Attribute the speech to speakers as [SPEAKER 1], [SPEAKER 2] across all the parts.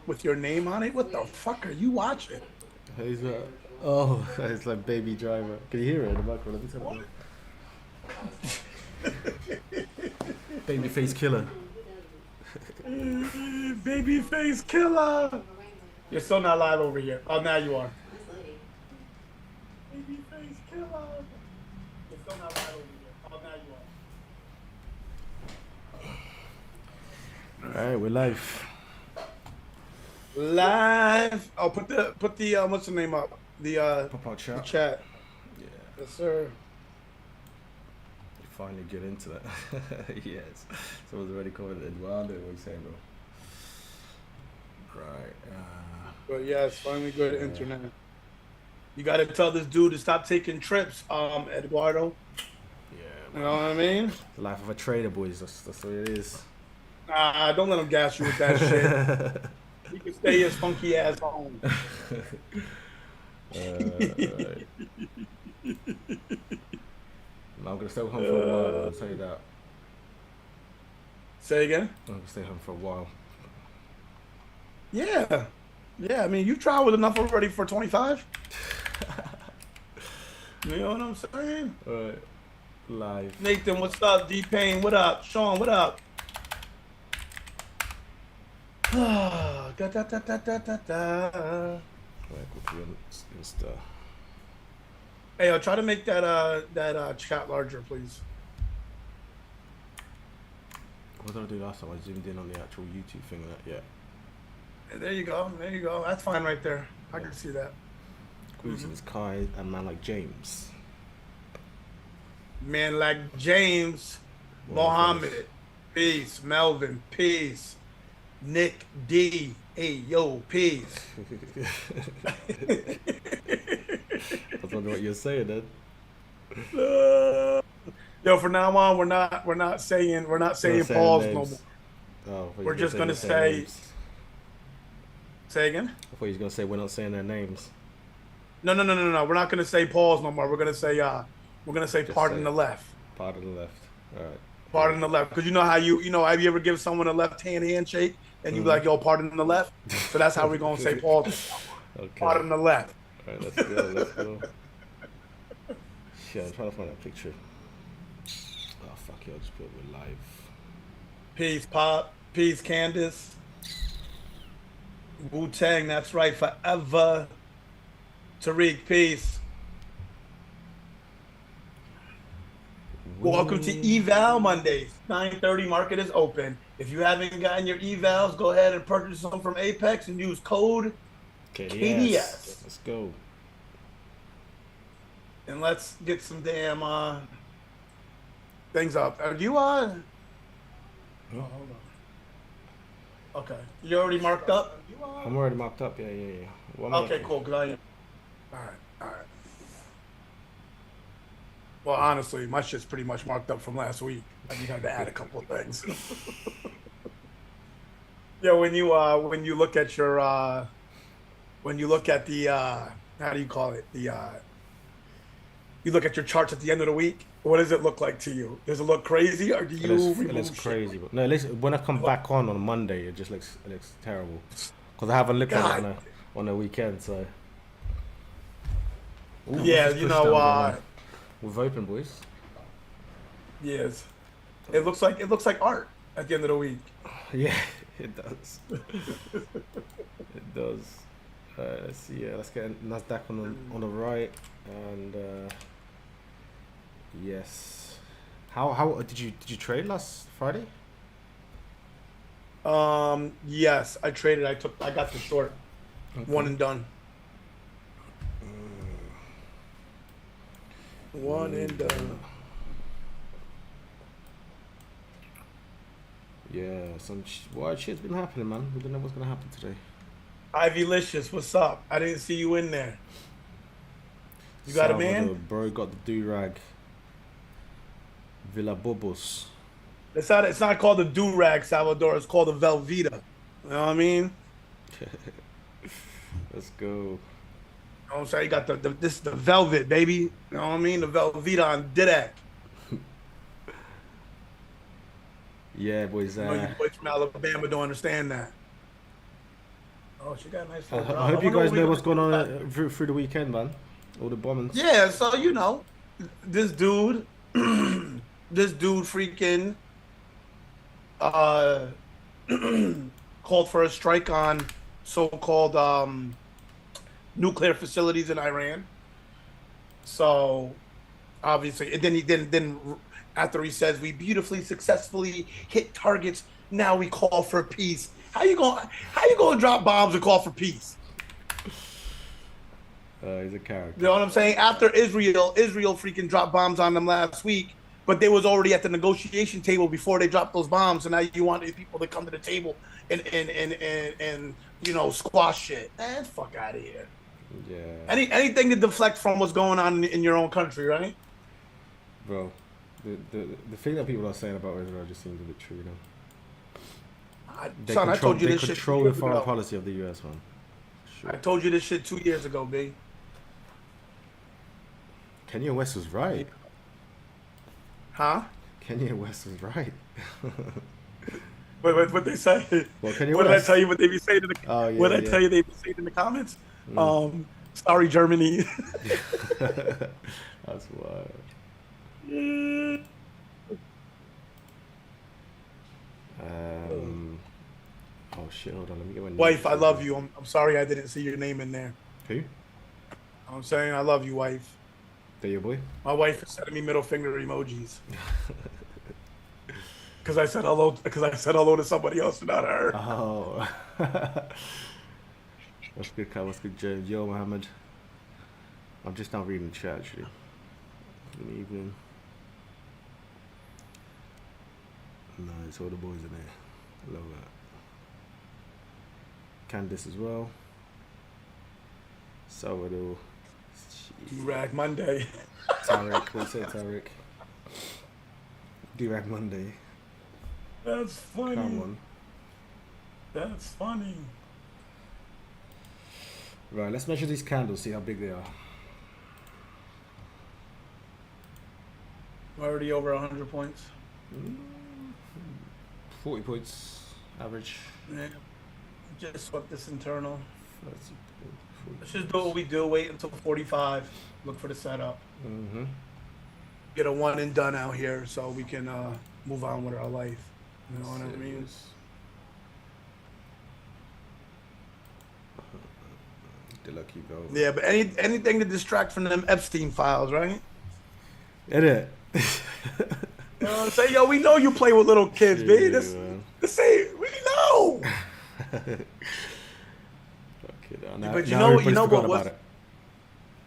[SPEAKER 1] with your name on it. What the fuck are you watching?
[SPEAKER 2] He's oh, it's like Baby Driver. Can you hear it in the background? Let me turn it
[SPEAKER 1] What?
[SPEAKER 2] down. Babyface Killer.
[SPEAKER 1] Babyface killer. You're still not live over here. Oh, now you are. Babyface killer. You're still not live over here. Oh, now you are.
[SPEAKER 2] All right, we're live.
[SPEAKER 1] Live. Oh, put the what's the name up?
[SPEAKER 2] Pop out
[SPEAKER 1] The
[SPEAKER 2] chat.
[SPEAKER 1] chat.
[SPEAKER 2] Yeah,
[SPEAKER 1] Yes, sir.
[SPEAKER 2] you finally get into that. Yes, someone's already commented. Well, I know what you saying, bro. Right.
[SPEAKER 1] But yes, finally good
[SPEAKER 2] Yeah.
[SPEAKER 1] internet. You got to tell this dude to stop taking trips, Eduardo.
[SPEAKER 2] Yeah.
[SPEAKER 1] You know what I mean?
[SPEAKER 2] The life of a trader, boys. That's what it is.
[SPEAKER 1] Don't let him gas you with that shit. He can stay his funky ass home.
[SPEAKER 2] Right. No, I'm gonna stay home for a while. I'll tell you that.
[SPEAKER 1] Say again?
[SPEAKER 2] I'm gonna stay home for a while.
[SPEAKER 1] Yeah. Yeah, I mean, you traveled enough already for 25. You know what I'm saying?
[SPEAKER 2] Alright. Live.
[SPEAKER 1] Nathan, what's up? D-Pain, what up? Sean, what up? Da, da, da, da, da, da, da.
[SPEAKER 2] Right, quickly on Insta.
[SPEAKER 1] Hey, I'll try to make that chat larger, please.
[SPEAKER 2] What did I do last time? I zoomed in on the actual YouTube thing and that. Yeah.
[SPEAKER 1] There you go. There you go. That's fine right there. I can see that.
[SPEAKER 2] Greetings, Kai, and man like James.
[SPEAKER 1] Man like James, Mohammed, peace. Melvin, peace. Nick D, hey yo, peace.
[SPEAKER 2] I was wondering what you're saying then.
[SPEAKER 1] Yo, from now on, we're not saying pause no more.
[SPEAKER 2] Oh,
[SPEAKER 1] We're just gonna say.
[SPEAKER 2] names.
[SPEAKER 1] Say again?
[SPEAKER 2] I thought you was gonna say we're not saying their names.
[SPEAKER 1] No. We're not gonna say pause no more. We're gonna say
[SPEAKER 2] Just
[SPEAKER 1] pardon
[SPEAKER 2] say
[SPEAKER 1] the left.
[SPEAKER 2] part of the left. Alright.
[SPEAKER 1] Pardon the left. Because you know how have you ever give someone a left hand handshake and you be like, yo, pardon the left? So that's how we're gonna say pause.
[SPEAKER 2] Okay.
[SPEAKER 1] Pardon the left.
[SPEAKER 2] Alright, let's go, let's go. Shit, I'm trying to find that picture. Oh fuck it, I'll just put it with live.
[SPEAKER 1] Peace, Pop. Peace, Candace. Wu-Tang, that's right, forever. Tariq, peace. Welcome to Eval Mondays. 9:30 market is open. If you haven't gotten your evals, go ahead and purchase them from Apex and use code KDS.
[SPEAKER 2] Let's go.
[SPEAKER 1] And let's get some damn things up. Are you
[SPEAKER 2] Oh,
[SPEAKER 1] hold on. Okay. You already marked up?
[SPEAKER 2] I'm already mopped up. Yeah. One
[SPEAKER 1] Okay,
[SPEAKER 2] minute.
[SPEAKER 1] cool. All right. Well, honestly, my shit's pretty much marked up from last week. I just had to add a couple of things. Yeah, when you look at your when you look at the how do you call it? You look at your charts at the end of the week, what does it look like to you? Does it look crazy or do you
[SPEAKER 2] It looks crazy, but no. When I come back on Monday, it just looks terrible because I haven't looked at it on the weekend. So ooh,
[SPEAKER 1] yeah, you know,
[SPEAKER 2] we're vaping, boys.
[SPEAKER 1] yes, it looks like art at the end of the week.
[SPEAKER 2] Yeah, it does. It does. Let's see. Yeah, let's get Nasdaq on the right, and yes. How did you trade last Friday?
[SPEAKER 1] Yes, I traded. I got the short,
[SPEAKER 2] Okay.
[SPEAKER 1] one and done. One and done.
[SPEAKER 2] Yeah, some wild shit's been happening, man. We don't know what's gonna happen today.
[SPEAKER 1] Ivylicious, what's up? I didn't see you in there. You got a man?
[SPEAKER 2] Bro got the do-rag. Villa Bobos.
[SPEAKER 1] It's not called the do-rag, Salvador. It's called the Velveeta. You know what I mean?
[SPEAKER 2] Let's go.
[SPEAKER 1] You know what I'm saying? You got this is the velvet, baby. You know what I mean? The Velveeta on Didac.
[SPEAKER 2] Yeah, boys.
[SPEAKER 1] You know, you boys from Alabama don't understand that. Oh, she got a nice
[SPEAKER 2] I
[SPEAKER 1] little
[SPEAKER 2] I
[SPEAKER 1] job. I
[SPEAKER 2] hope you
[SPEAKER 1] wonder what
[SPEAKER 2] guys
[SPEAKER 1] we're
[SPEAKER 2] know
[SPEAKER 1] gonna
[SPEAKER 2] what's going
[SPEAKER 1] do
[SPEAKER 2] on
[SPEAKER 1] about it.
[SPEAKER 2] through the weekend, man. All the bombings.
[SPEAKER 1] Yeah, so this dude, this dude freaking uh called for a strike on so-called nuclear facilities in Iran. So obviously, and then after he says we beautifully successfully hit targets, now we call for peace. How you gonna drop bombs and call for peace?
[SPEAKER 2] He's a
[SPEAKER 1] You
[SPEAKER 2] character.
[SPEAKER 1] know what I'm saying? After Israel freaking dropped bombs on them last week, but they was already at the negotiation table before they dropped those bombs. And now you want these people to come to the table and squash shit. Man, fuck out of here.
[SPEAKER 2] Yeah,
[SPEAKER 1] Anything to deflect from what's going on in your own country, right?
[SPEAKER 2] bro. The thing that people are saying about Israel just seems a bit true, you know.
[SPEAKER 1] Son, I told you
[SPEAKER 2] They
[SPEAKER 1] this shit two
[SPEAKER 2] control the
[SPEAKER 1] years
[SPEAKER 2] foreign
[SPEAKER 1] ago.
[SPEAKER 2] policy of the US, man.
[SPEAKER 1] I
[SPEAKER 2] Sure.
[SPEAKER 1] told you this shit 2 years ago, B.
[SPEAKER 2] Kanye West was right.
[SPEAKER 1] Huh?
[SPEAKER 2] Kanye West was right.
[SPEAKER 1] What they say?
[SPEAKER 2] Well, Kanye
[SPEAKER 1] What did I
[SPEAKER 2] West.
[SPEAKER 1] tell you? What they be saying in the?
[SPEAKER 2] Oh
[SPEAKER 1] What
[SPEAKER 2] yeah,
[SPEAKER 1] did I
[SPEAKER 2] yeah.
[SPEAKER 1] tell you? They be saying in the comments.
[SPEAKER 2] Mm.
[SPEAKER 1] Sorry, Germany.
[SPEAKER 2] That's wild. Um. Oh shit! Hold on. Let me get my
[SPEAKER 1] Wife, I
[SPEAKER 2] notes
[SPEAKER 1] love
[SPEAKER 2] open.
[SPEAKER 1] you. I'm sorry I didn't see your name in there.
[SPEAKER 2] Who?
[SPEAKER 1] I'm saying I love you, wife.
[SPEAKER 2] That your boy?
[SPEAKER 1] My wife is sending me middle finger emojis because I said hello. Because I said hello to somebody else, not her.
[SPEAKER 2] Oh. What's good, Kyle? What's good, James? Yo, Mohammed. I'm just now reading the chat actually. Good evening. No, it's all the boys in there. I love that. Candice as well. Salvador.
[SPEAKER 1] Rag Monday.
[SPEAKER 2] Tarek. What say, Tarek? D-Rag Monday.
[SPEAKER 1] That's funny.
[SPEAKER 2] Come on.
[SPEAKER 1] That's funny.
[SPEAKER 2] Right, let's measure these candles, see how big they are.
[SPEAKER 1] Already over 100 points.
[SPEAKER 2] 40 points average.
[SPEAKER 1] Yeah. Just swept this internal.
[SPEAKER 2] That's
[SPEAKER 1] Let's just do what we do. Wait until 45. Look for the setup.
[SPEAKER 2] Mm-hmm.
[SPEAKER 1] Get a one and done out here so we can move on with our life. You know what I mean?
[SPEAKER 2] The lucky go.
[SPEAKER 1] Yeah, but anything to distract from them Epstein files, right?
[SPEAKER 2] It is.
[SPEAKER 1] You know what I'm saying? Yo, we know you play with little kids, B.
[SPEAKER 2] Yeah,
[SPEAKER 1] This
[SPEAKER 2] man.
[SPEAKER 1] say we know.
[SPEAKER 2] Okay, now,
[SPEAKER 1] But
[SPEAKER 2] now everybody's
[SPEAKER 1] you know
[SPEAKER 2] forgot
[SPEAKER 1] what
[SPEAKER 2] about it.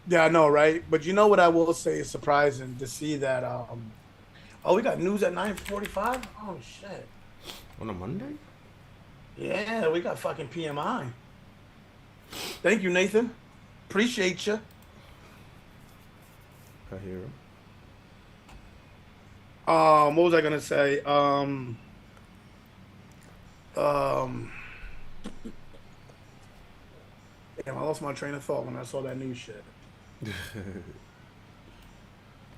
[SPEAKER 1] Yeah, I know, right? But you know what I will say is surprising to see that oh, we got news at 9:45? Oh shit.
[SPEAKER 2] On a Monday?
[SPEAKER 1] Yeah, we got fucking PMI. Thank you, Nathan. Appreciate you.
[SPEAKER 2] I hear him.
[SPEAKER 1] What was I gonna say? Damn, I lost my train of thought when I saw that news shit.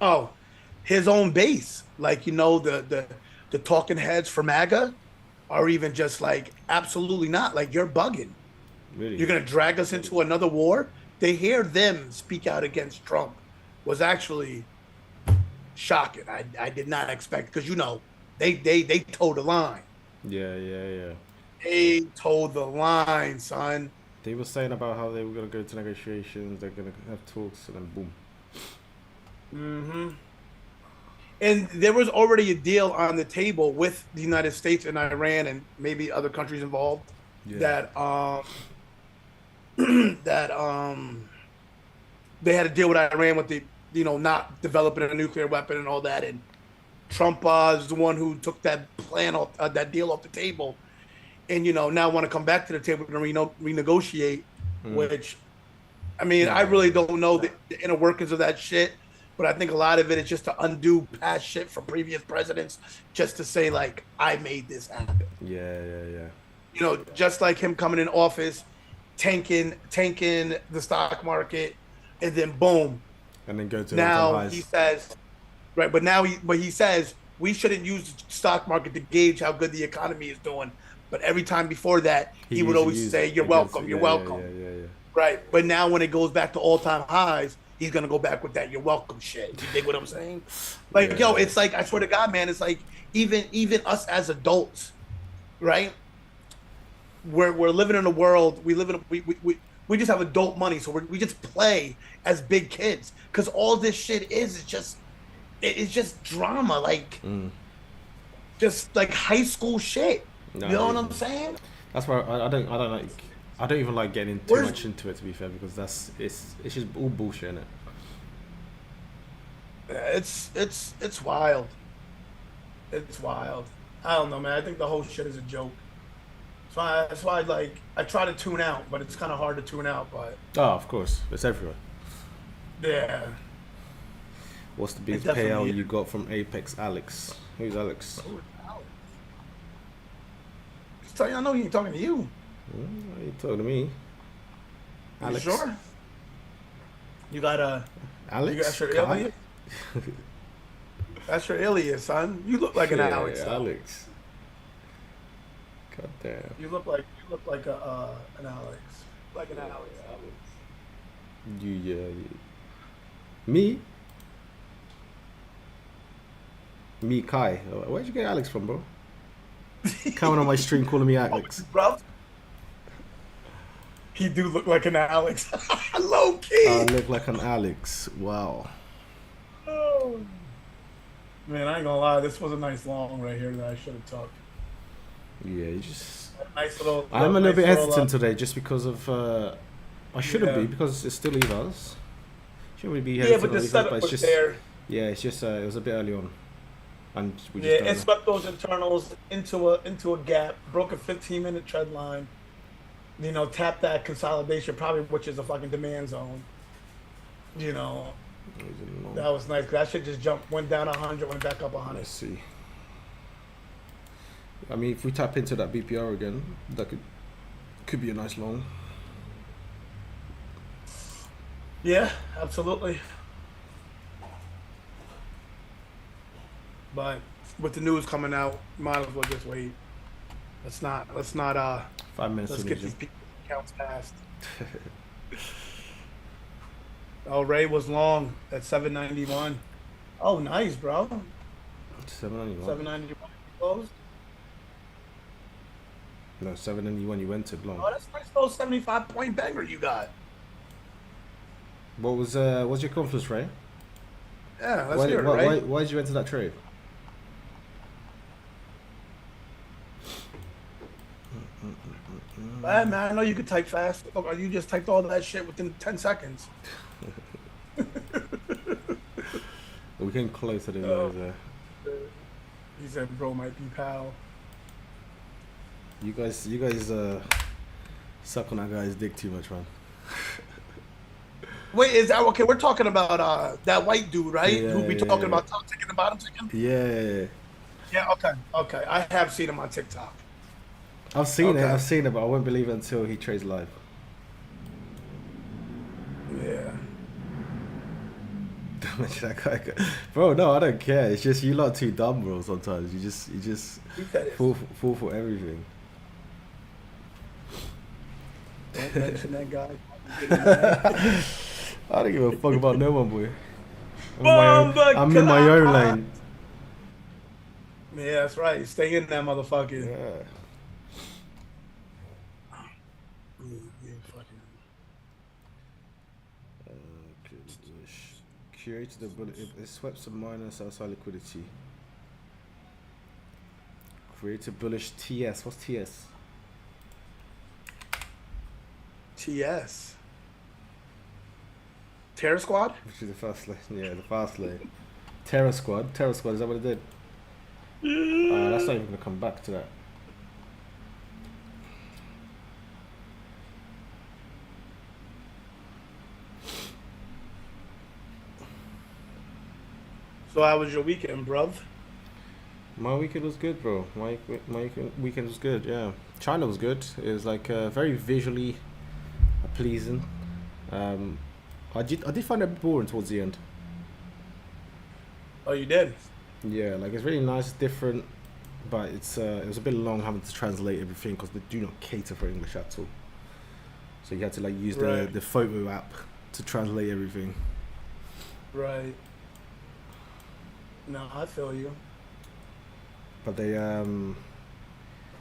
[SPEAKER 1] Oh, his own base, like the talking heads for MAGA, are even just like absolutely not. Like you're bugging.
[SPEAKER 2] Really?
[SPEAKER 1] You're gonna drag us into another war. To hear them speak out against Trump was actually shocking. I did not expect because they towed the line.
[SPEAKER 2] Yeah.
[SPEAKER 1] They towed the line, son.
[SPEAKER 2] They were saying about how they were going to go to negotiations, they're going to have talks, and then boom.
[SPEAKER 1] Mm-hmm. And there was already a deal on the table with the United States and Iran and maybe other countries involved
[SPEAKER 2] Yeah.
[SPEAKER 1] that they had a deal with Iran with the not developing a nuclear weapon and all that. And Trump is the one who took that plan off that deal off the table, and now want to come back to the table and renegotiate. Which, I mean, I really don't know the inner workings of that shit. But I think a lot of it is just to undo past shit from previous presidents, just to say like I made this happen.
[SPEAKER 2] Yeah.
[SPEAKER 1] Just like him coming in office, tanking the stock market, and then boom.
[SPEAKER 2] And then go to
[SPEAKER 1] Now
[SPEAKER 2] highs.
[SPEAKER 1] he says, right? But he says we shouldn't use the stock market to gauge how good the economy is doing. But every time before that, he would
[SPEAKER 2] usually
[SPEAKER 1] always
[SPEAKER 2] used
[SPEAKER 1] say, "You're
[SPEAKER 2] against
[SPEAKER 1] welcome.
[SPEAKER 2] it.
[SPEAKER 1] You're
[SPEAKER 2] Yeah, yeah,
[SPEAKER 1] welcome."
[SPEAKER 2] yeah, yeah, yeah.
[SPEAKER 1] Right. But now when it goes back to all-time highs, he's gonna go back with that "You're welcome" shit. You dig what I'm saying? Like, yo,
[SPEAKER 2] Yeah.
[SPEAKER 1] it's like, I swear to God, man, it's like even us as adults, right? We're living in a world. We live in we just have adult money, so we just play as big kids because all this shit is just it's just drama, like just like high school shit. You
[SPEAKER 2] No,
[SPEAKER 1] know
[SPEAKER 2] it
[SPEAKER 1] what
[SPEAKER 2] is,
[SPEAKER 1] I'm
[SPEAKER 2] man.
[SPEAKER 1] saying?
[SPEAKER 2] That's why I don't like I don't even like getting in too
[SPEAKER 1] Where's
[SPEAKER 2] much into it, to be fair, because it's just all bullshit, innit?
[SPEAKER 1] it's wild. It's wild. I don't know, man. I think the whole shit is a joke. That's why like I try to tune out, but it's kind of hard to tune out. But
[SPEAKER 2] Oh, of course, it's everywhere.
[SPEAKER 1] yeah,
[SPEAKER 2] What's the
[SPEAKER 1] it
[SPEAKER 2] biggest
[SPEAKER 1] definitely
[SPEAKER 2] payout
[SPEAKER 1] is.
[SPEAKER 2] you got from Apex, Alex? Who's Alex?
[SPEAKER 1] Oh, Alex. Just tell you, I know he ain't talking to you.
[SPEAKER 2] You talking to me,
[SPEAKER 1] You
[SPEAKER 2] Alex?
[SPEAKER 1] sure? You got a that's
[SPEAKER 2] Alex?
[SPEAKER 1] your
[SPEAKER 2] Kai?
[SPEAKER 1] alias. That's your alias, son. You look like an Alex,
[SPEAKER 2] Yeah,
[SPEAKER 1] though.
[SPEAKER 2] Alex. God damn.
[SPEAKER 1] You look like a an Alex, like an Alex.
[SPEAKER 2] Me? Me, Kai. Where'd you get Alex from, bro? Coming on my stream calling me Alex.
[SPEAKER 1] Bro, he do look like an Alex. Low
[SPEAKER 2] I
[SPEAKER 1] key.
[SPEAKER 2] look like an Alex. Wow.
[SPEAKER 1] Oh. Man, I ain't gonna lie. This was a nice long right here that I should have took.
[SPEAKER 2] Yeah, you just.
[SPEAKER 1] Nice little.
[SPEAKER 2] I'm a little
[SPEAKER 1] nice
[SPEAKER 2] bit
[SPEAKER 1] little,
[SPEAKER 2] hesitant today just because of. I shouldn't
[SPEAKER 1] yeah.
[SPEAKER 2] be because it's still Evas. Shouldn't really be
[SPEAKER 1] Yeah,
[SPEAKER 2] hesitant
[SPEAKER 1] but the
[SPEAKER 2] on Evas,
[SPEAKER 1] setup
[SPEAKER 2] but it's
[SPEAKER 1] was
[SPEAKER 2] just.
[SPEAKER 1] there.
[SPEAKER 2] Yeah, it's just. It was a bit early on. And we
[SPEAKER 1] Yeah,
[SPEAKER 2] just don't
[SPEAKER 1] it
[SPEAKER 2] know.
[SPEAKER 1] swept those internals into a gap, broke a 15-minute tread line. You know, tapped that consolidation, probably which is a fucking demand zone. You know, that was nice. That shit just jumped, went down 100, went back up 100.
[SPEAKER 2] Let's see. I mean, if we tap into that BPR again, that could be a nice long.
[SPEAKER 1] Yeah, absolutely. But with the news coming out, might as well just wait. Let's not
[SPEAKER 2] 5 minutes.
[SPEAKER 1] let's
[SPEAKER 2] to
[SPEAKER 1] get
[SPEAKER 2] the
[SPEAKER 1] these people counts passed. Oh, Ray was long at 791. Oh, nice, bro.
[SPEAKER 2] 791.
[SPEAKER 1] 791 closed.
[SPEAKER 2] No, 791. You went to long.
[SPEAKER 1] Oh, that's nice little 75-point banger you got.
[SPEAKER 2] What was what's your confidence, Ray?
[SPEAKER 1] Yeah, let's hear it, Ray.
[SPEAKER 2] Why did you enter that trade?
[SPEAKER 1] Man, I know you could type fast. Look, you just typed all that shit within 10 seconds.
[SPEAKER 2] We came close to the there.
[SPEAKER 1] He said, "Bro, might be pal."
[SPEAKER 2] You guys suck on that guy's dick too much, man.
[SPEAKER 1] Wait, is that okay? We're talking about that white dude, right?
[SPEAKER 2] Yeah,
[SPEAKER 1] Who we
[SPEAKER 2] yeah,
[SPEAKER 1] talking
[SPEAKER 2] yeah.
[SPEAKER 1] about top ticking and bottom ticking?
[SPEAKER 2] Yeah,
[SPEAKER 1] Yeah, okay. I have seen him on TikTok.
[SPEAKER 2] I've seen
[SPEAKER 1] Okay.
[SPEAKER 2] it, but I won't believe it until he trades live.
[SPEAKER 1] Yeah.
[SPEAKER 2] Don't mention that guy, bro. No, I don't care. It's just you lot too dumb, bro. Sometimes you just
[SPEAKER 1] He said it.
[SPEAKER 2] fall for everything.
[SPEAKER 1] Don't mention that guy.
[SPEAKER 2] I don't give a fuck about no one, boy. I'm
[SPEAKER 1] Bomba
[SPEAKER 2] in my own
[SPEAKER 1] clap.
[SPEAKER 2] lane.
[SPEAKER 1] Yeah, that's right. Stay in that motherfucker.
[SPEAKER 2] Yeah. Created the bullet. It swept some minus outside liquidity. Created bullish TS. What's TS?
[SPEAKER 1] TS. Terror Squad?
[SPEAKER 2] Which is the fast lane. Yeah, the fast lane. Terror Squad. Terror Squad. Is that what it did? That's not even gonna come back to that.
[SPEAKER 1] So how was your weekend, bruv?
[SPEAKER 2] My weekend was good, bro. My weekend was good. Yeah, China was good. It was like very visually pleasing. I did find it boring towards the end.
[SPEAKER 1] Oh, you did?
[SPEAKER 2] Yeah, like it's really nice, different but it was a bit long having to translate everything because they do not cater for English at all. So you had to like use
[SPEAKER 1] Right.
[SPEAKER 2] the photo app to translate everything.
[SPEAKER 1] Right. No, I feel you.
[SPEAKER 2] But they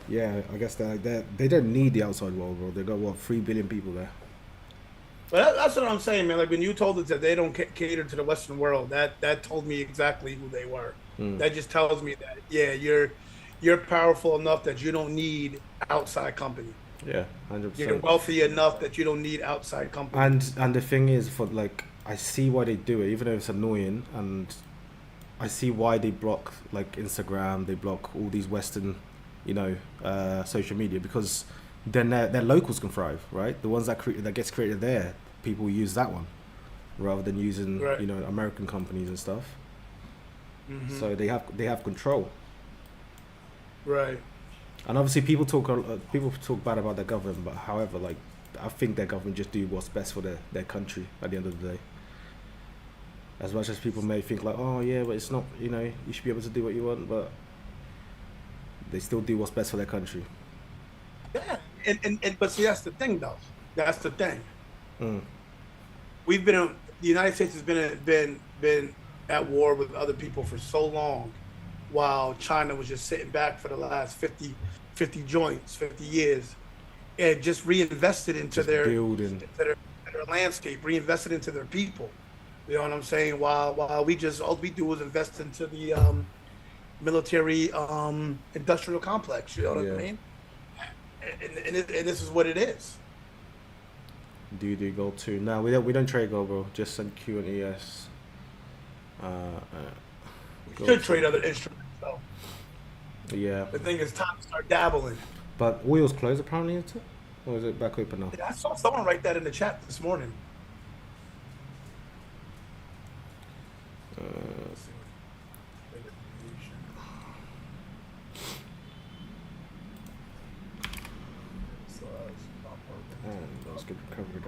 [SPEAKER 2] yeah, I guess they don't need the outside world, bro. They got what 3 billion people there.
[SPEAKER 1] But that's what I'm saying, man. Like when you told us that they don't cater to the Western world, that told me exactly who they were.
[SPEAKER 2] Mm.
[SPEAKER 1] That just tells me that yeah, you're powerful enough that you don't need outside company.
[SPEAKER 2] Yeah,
[SPEAKER 1] You're
[SPEAKER 2] 100%.
[SPEAKER 1] wealthy enough that you don't need outside company.
[SPEAKER 2] And the thing is, for like, I see why they do it, even though it's annoying, and I see why they block like Instagram, they block all these Western, social media because then their locals can thrive, right? The ones that gets created there, people use that one rather than using
[SPEAKER 1] Right.
[SPEAKER 2] American companies and stuff.
[SPEAKER 1] Hmm.
[SPEAKER 2] So they have control.
[SPEAKER 1] Right.
[SPEAKER 2] And obviously, people talk bad about their government, but however, like I think their government just do what's best for their country at the end of the day. As much as people may think like, oh yeah, but it's not, you should be able to do what you want, but they still do what's best for their country.
[SPEAKER 1] Yeah. And but see, that's the thing, though. That's the thing.
[SPEAKER 2] Mm.
[SPEAKER 1] The United States has been at war with other people for so long, while China was just sitting back for the last 50 joints, 50 years, and just reinvested into
[SPEAKER 2] Just building.
[SPEAKER 1] their landscape, reinvested into their people. You know what I'm saying? While we just all we do is invest into the military industrial complex. You know what I
[SPEAKER 2] Yeah.
[SPEAKER 1] mean? And this is what it is.
[SPEAKER 2] Do gold too? No, we don't trade gold, bro. Just send Q and ES.
[SPEAKER 1] We
[SPEAKER 2] Gold
[SPEAKER 1] should
[SPEAKER 2] too.
[SPEAKER 1] trade other instruments though.
[SPEAKER 2] Yeah,
[SPEAKER 1] The thing is, time to start dabbling.
[SPEAKER 2] but oil's closed apparently, is it? Or is it back open now?
[SPEAKER 1] I saw someone write that in the chat this morning.
[SPEAKER 2] Uh,
[SPEAKER 1] Let's see
[SPEAKER 2] and that's good recovery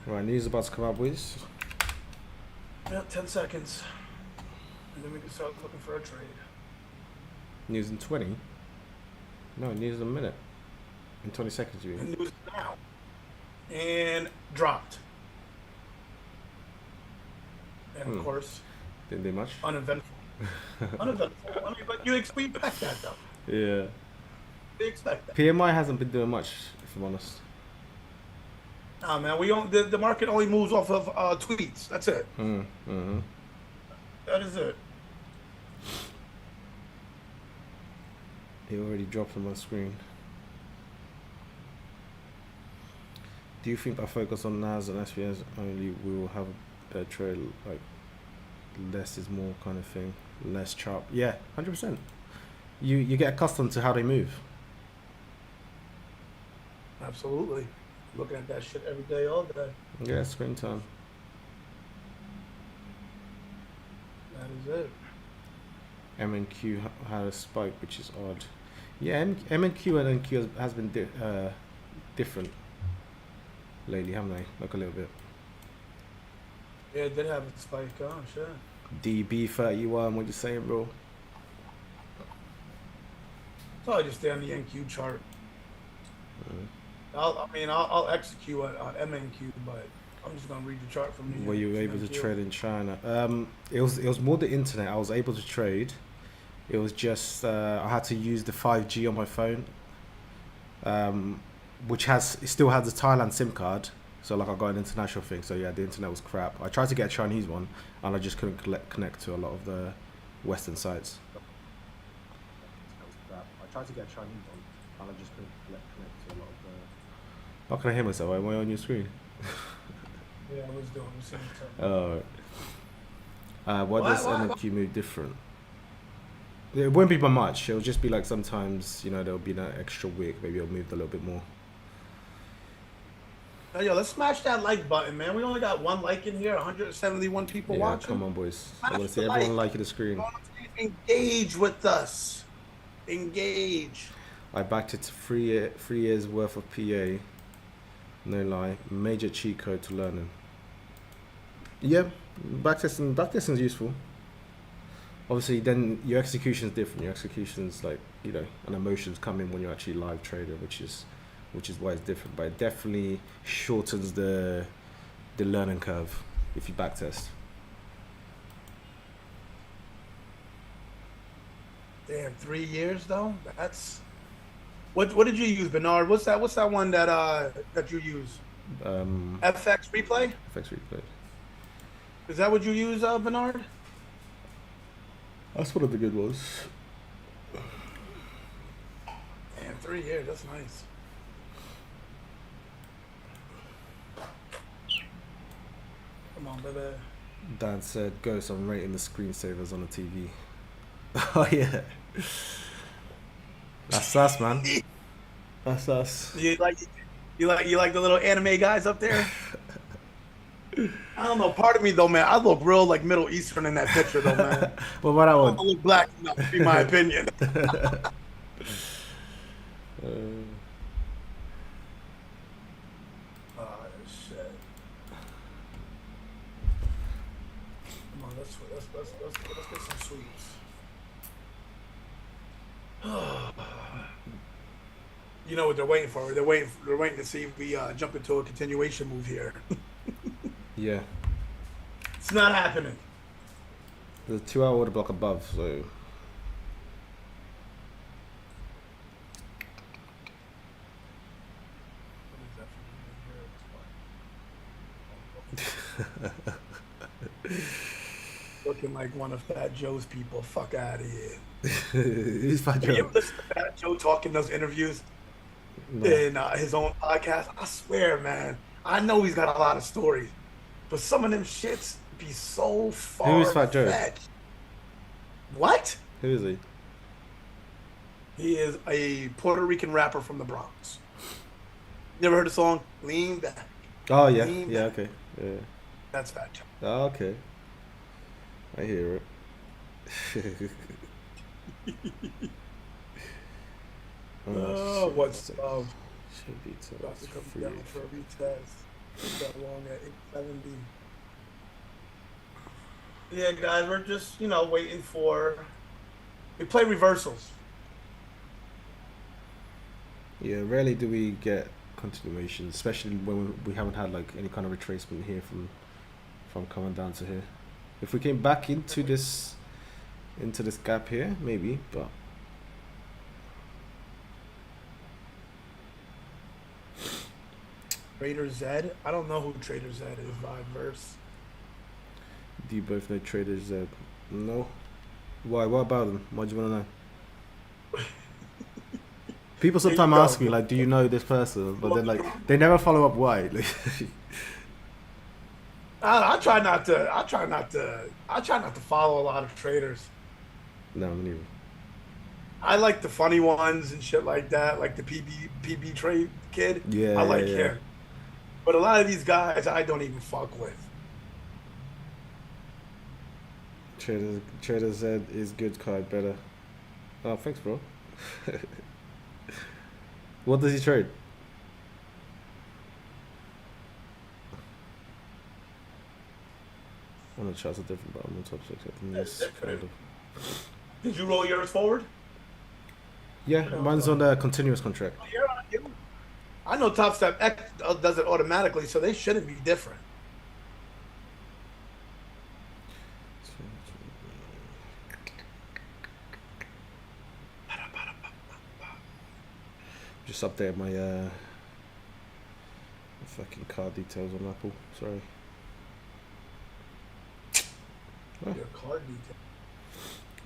[SPEAKER 2] though. Right, news about to come up, boys.
[SPEAKER 1] Yeah, 10 seconds. And then we can start looking for a trade.
[SPEAKER 2] News in 20. No, news in a minute. In 20 seconds, you mean?
[SPEAKER 1] And news now. And dropped. And of course,
[SPEAKER 2] Didn't do much.
[SPEAKER 1] uneventful. Uneventful. I mean, but we expect that though.
[SPEAKER 2] Yeah.
[SPEAKER 1] We expect that.
[SPEAKER 2] PMI hasn't been doing much, if I'm honest.
[SPEAKER 1] Nah, man, the market only moves off of tweets. That's it.
[SPEAKER 2] Mm-hmm.
[SPEAKER 1] That is it.
[SPEAKER 2] It already dropped on my screen. Do you think by focus on NAS and SPS only we will have a better trade, like less is more kind of thing, less sharp? Yeah, 100%. You get accustomed to how they move.
[SPEAKER 1] Absolutely. Looking at that shit every day, all day.
[SPEAKER 2] Yeah, screen time.
[SPEAKER 1] That is it.
[SPEAKER 2] M&Q had a spike, which is odd. Yeah, M&Q and NQ has been different lately, haven't they? Like a little bit.
[SPEAKER 1] Yeah, it did have a spike. Oh, sure.
[SPEAKER 2] DB31, what you saying, bro?
[SPEAKER 1] So I just stay on the NQ chart. I'll execute on MNQ, but I'm just gonna read the chart from the.
[SPEAKER 2] Were you able to
[SPEAKER 1] NQ.
[SPEAKER 2] trade in China? It was more the internet. I was able to trade. It was just I had to use the 5G on my phone, which it still has the Thailand SIM card. So like I got an international thing. So yeah, the internet was crap. I tried to get a Chinese one, and I just couldn't connect to a lot of the Western sites. I tried to get a Chinese one, and I just couldn't connect to a lot of the. How can I hear myself? Am I on your screen?
[SPEAKER 1] Yeah, I was doing the same thing.
[SPEAKER 2] Oh. Why does MQ move different? It won't be by much. It'll just be like sometimes, there'll be that extra wick. Maybe it'll move a little bit more.
[SPEAKER 1] Now, yo, let's smash that like button, man. We only got one like in here, 171 people
[SPEAKER 2] Yeah,
[SPEAKER 1] watching.
[SPEAKER 2] come on, boys. I
[SPEAKER 1] Smash
[SPEAKER 2] want to see
[SPEAKER 1] the
[SPEAKER 2] everyone
[SPEAKER 1] like.
[SPEAKER 2] liking the screen.
[SPEAKER 1] Engage with us. Engage.
[SPEAKER 2] I backed it to 3 years worth of PA. No lie. Major cheat code to learning. Yeah, backtesting is useful. obviously then your execution is different. Your execution's like, you know, and emotions come in when you're actually live trader, which is why it's different. But it definitely shortens the learning curve if you backtest.
[SPEAKER 1] Damn, 3 years though. That's what did you use, Bernard? What's that one that you use? FX replay.
[SPEAKER 2] FX replay.
[SPEAKER 1] Is that what you use, Bernard?
[SPEAKER 2] That's one of the good ones.
[SPEAKER 1] Damn, 3 years. That's nice. Come on, baby.
[SPEAKER 2] Dan said, "Ghost, I'm rating the screensavers on the TV." Oh yeah, that's us, man. That's us.
[SPEAKER 1] You like the little anime guys up there? I don't know. Part of me though, man, I look real like Middle Eastern in that picture though, man.
[SPEAKER 2] Well, what I
[SPEAKER 1] I
[SPEAKER 2] would.
[SPEAKER 1] don't look black enough, in my opinion. Oh shit! Come on, let's get some sweeps. You know what they're waiting for? They're waiting to see if we jump into a continuation move here.
[SPEAKER 2] Yeah.
[SPEAKER 1] It's not happening.
[SPEAKER 2] There's a 2-hour order block above, so.
[SPEAKER 1] Looking like one of Fat Joe's people. Fuck out of here.
[SPEAKER 2] Who's Fat
[SPEAKER 1] You
[SPEAKER 2] Joe?
[SPEAKER 1] ever listen to Fat Joe talking those interviews
[SPEAKER 2] No.
[SPEAKER 1] in his own podcast? I swear, man. I know he's got a lot of stories, but some of them shits be so far.
[SPEAKER 2] Who is Fat Joe?
[SPEAKER 1] fetched. What?
[SPEAKER 2] Who is he?
[SPEAKER 1] He is a Puerto Rican rapper from the Bronx. Never heard the song Lean Back?
[SPEAKER 2] Oh yeah,
[SPEAKER 1] Lean
[SPEAKER 2] yeah,
[SPEAKER 1] back.
[SPEAKER 2] okay, yeah.
[SPEAKER 1] That's Fat Joe.
[SPEAKER 2] Oh, okay. I hear it.
[SPEAKER 1] Oh, what's love?
[SPEAKER 2] Should be
[SPEAKER 1] About to come
[SPEAKER 2] free.
[SPEAKER 1] down for a retest. That long at 870. Yeah, guys, we're just, waiting for. We play reversals.
[SPEAKER 2] Yeah, rarely do we get continuation, especially when we haven't had like any kind of retracement here from coming down to here. If we came back into this gap here, maybe, but
[SPEAKER 1] Trader Z. I don't know who Trader Z is. Vibeverse.
[SPEAKER 2] do you both know traders that no? Why? What about them? What do you want to know? People
[SPEAKER 1] There you
[SPEAKER 2] sometimes
[SPEAKER 1] go.
[SPEAKER 2] ask me like, "Do you know this person?" But then like they never follow up. Why? Like,
[SPEAKER 1] I try not to. I try not to follow a lot of traders.
[SPEAKER 2] no, me neither.
[SPEAKER 1] I like the funny ones and shit like that, like the PB trade kid.
[SPEAKER 2] Yeah,
[SPEAKER 1] I like
[SPEAKER 2] yeah.
[SPEAKER 1] him. But a lot of these guys, I don't even fuck with.
[SPEAKER 2] Trader Z is good card better. Oh, thanks, bro. What does he trade? On the charts are different, but I'm on top 6 at
[SPEAKER 1] That's
[SPEAKER 2] this
[SPEAKER 1] different.
[SPEAKER 2] kind of.
[SPEAKER 1] Did you roll yours forward?
[SPEAKER 2] Yeah, mine's on the continuous contract.
[SPEAKER 1] I know Top Step X does it automatically, so they shouldn't be different.
[SPEAKER 2] Just update my fucking card details on Apple. Sorry. Oh.
[SPEAKER 1] Your card detail.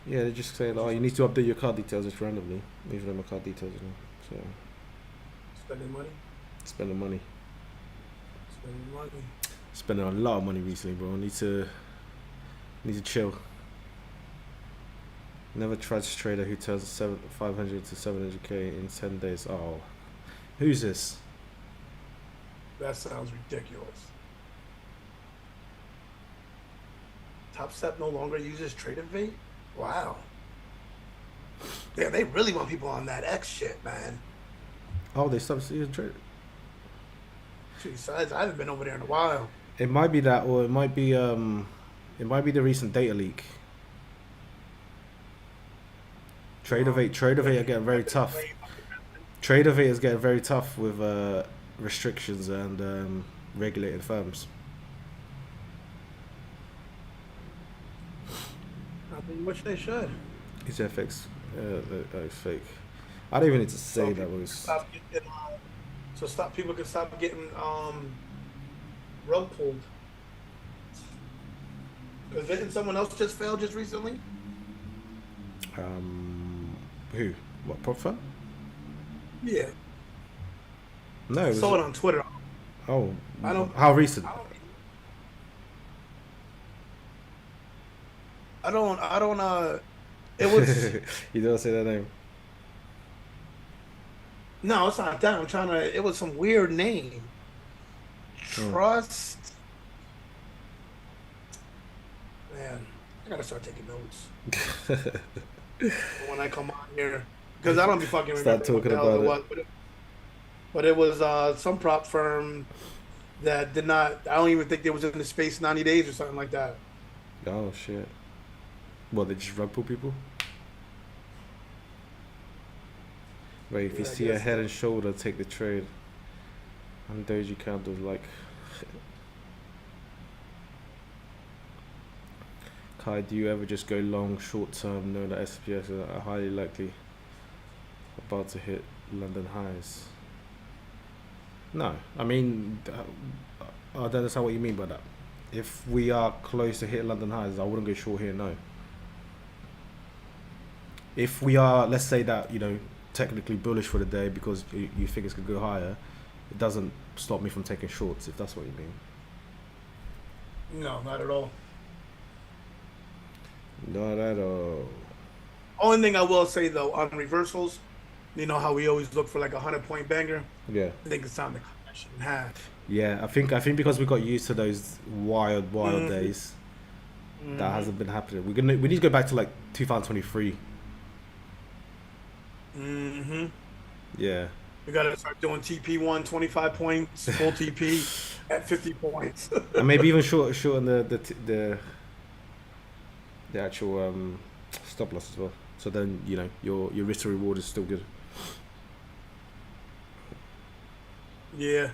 [SPEAKER 2] Yeah, they just say, "Oh, you need to update your card details just randomly." Leave them my card details in there. So
[SPEAKER 1] Spending money.
[SPEAKER 2] spending money,
[SPEAKER 1] Spending money.
[SPEAKER 2] spending a lot of money recently, bro. Need to chill. Never trust trader who turns 500 to 700k in 10 days. Oh, who's this?
[SPEAKER 1] That sounds ridiculous. Top Step no longer uses Trade Invade? Wow. Damn, they really want people on that X shit, man.
[SPEAKER 2] Oh, they stopped using trader.
[SPEAKER 1] Besides, I haven't been over there in a while.
[SPEAKER 2] It might be that, or it might be the recent data leak. Trade of eight are getting very tough. Trade of eight is getting very tough with restrictions and regulated firms.
[SPEAKER 1] I wish they should.
[SPEAKER 2] It's FX. It's fake. I don't even need to say that was.
[SPEAKER 1] People can stop getting rug pulled. Because didn't someone else just fail just recently?
[SPEAKER 2] Who? What, prop firm?
[SPEAKER 1] Yeah.
[SPEAKER 2] No,
[SPEAKER 1] I saw it on Twitter.
[SPEAKER 2] Oh,
[SPEAKER 1] I don't.
[SPEAKER 2] How recent?
[SPEAKER 1] I don't. It was.
[SPEAKER 2] You don't say that name.
[SPEAKER 1] No, it's not that. I'm trying to. It was some weird name. Trust. Man, I gotta start taking notes when I come on here because I don't be fucking
[SPEAKER 2] Start talking about it.
[SPEAKER 1] But it was some prop firm that did not. I don't even think they was in the space 90 days or something like that.
[SPEAKER 2] Oh shit! Well, they just rug pull people. Wait, if you see a head and shoulder, take the trade. And doji candles like. Kai, do you ever just go long short term, knowing that SPS are highly likely about to hit London highs? No, I mean, I don't understand what you mean by that. If we are close to hit London highs, I wouldn't go short here, no. If we are, let's say that, you know, technically bullish for the day because you think it's going to go higher, it doesn't stop me from taking shorts, if that's what you mean.
[SPEAKER 1] No, not at all.
[SPEAKER 2] Not at all.
[SPEAKER 1] Only thing I will say though on reversals, you know how we always look for like a 100-point banger.
[SPEAKER 2] Yeah.
[SPEAKER 1] I think it's time to cut that shit in half.
[SPEAKER 2] Yeah, I think because we got used to those wild days, that hasn't been happening. We need to go back to like 2023. Yeah.
[SPEAKER 1] We gotta start doing TP1 25 points, full TP at 50 points.
[SPEAKER 2] And maybe even shorten the actual stop loss as well. So then, you know, your risk to reward is still good.
[SPEAKER 1] Yeah.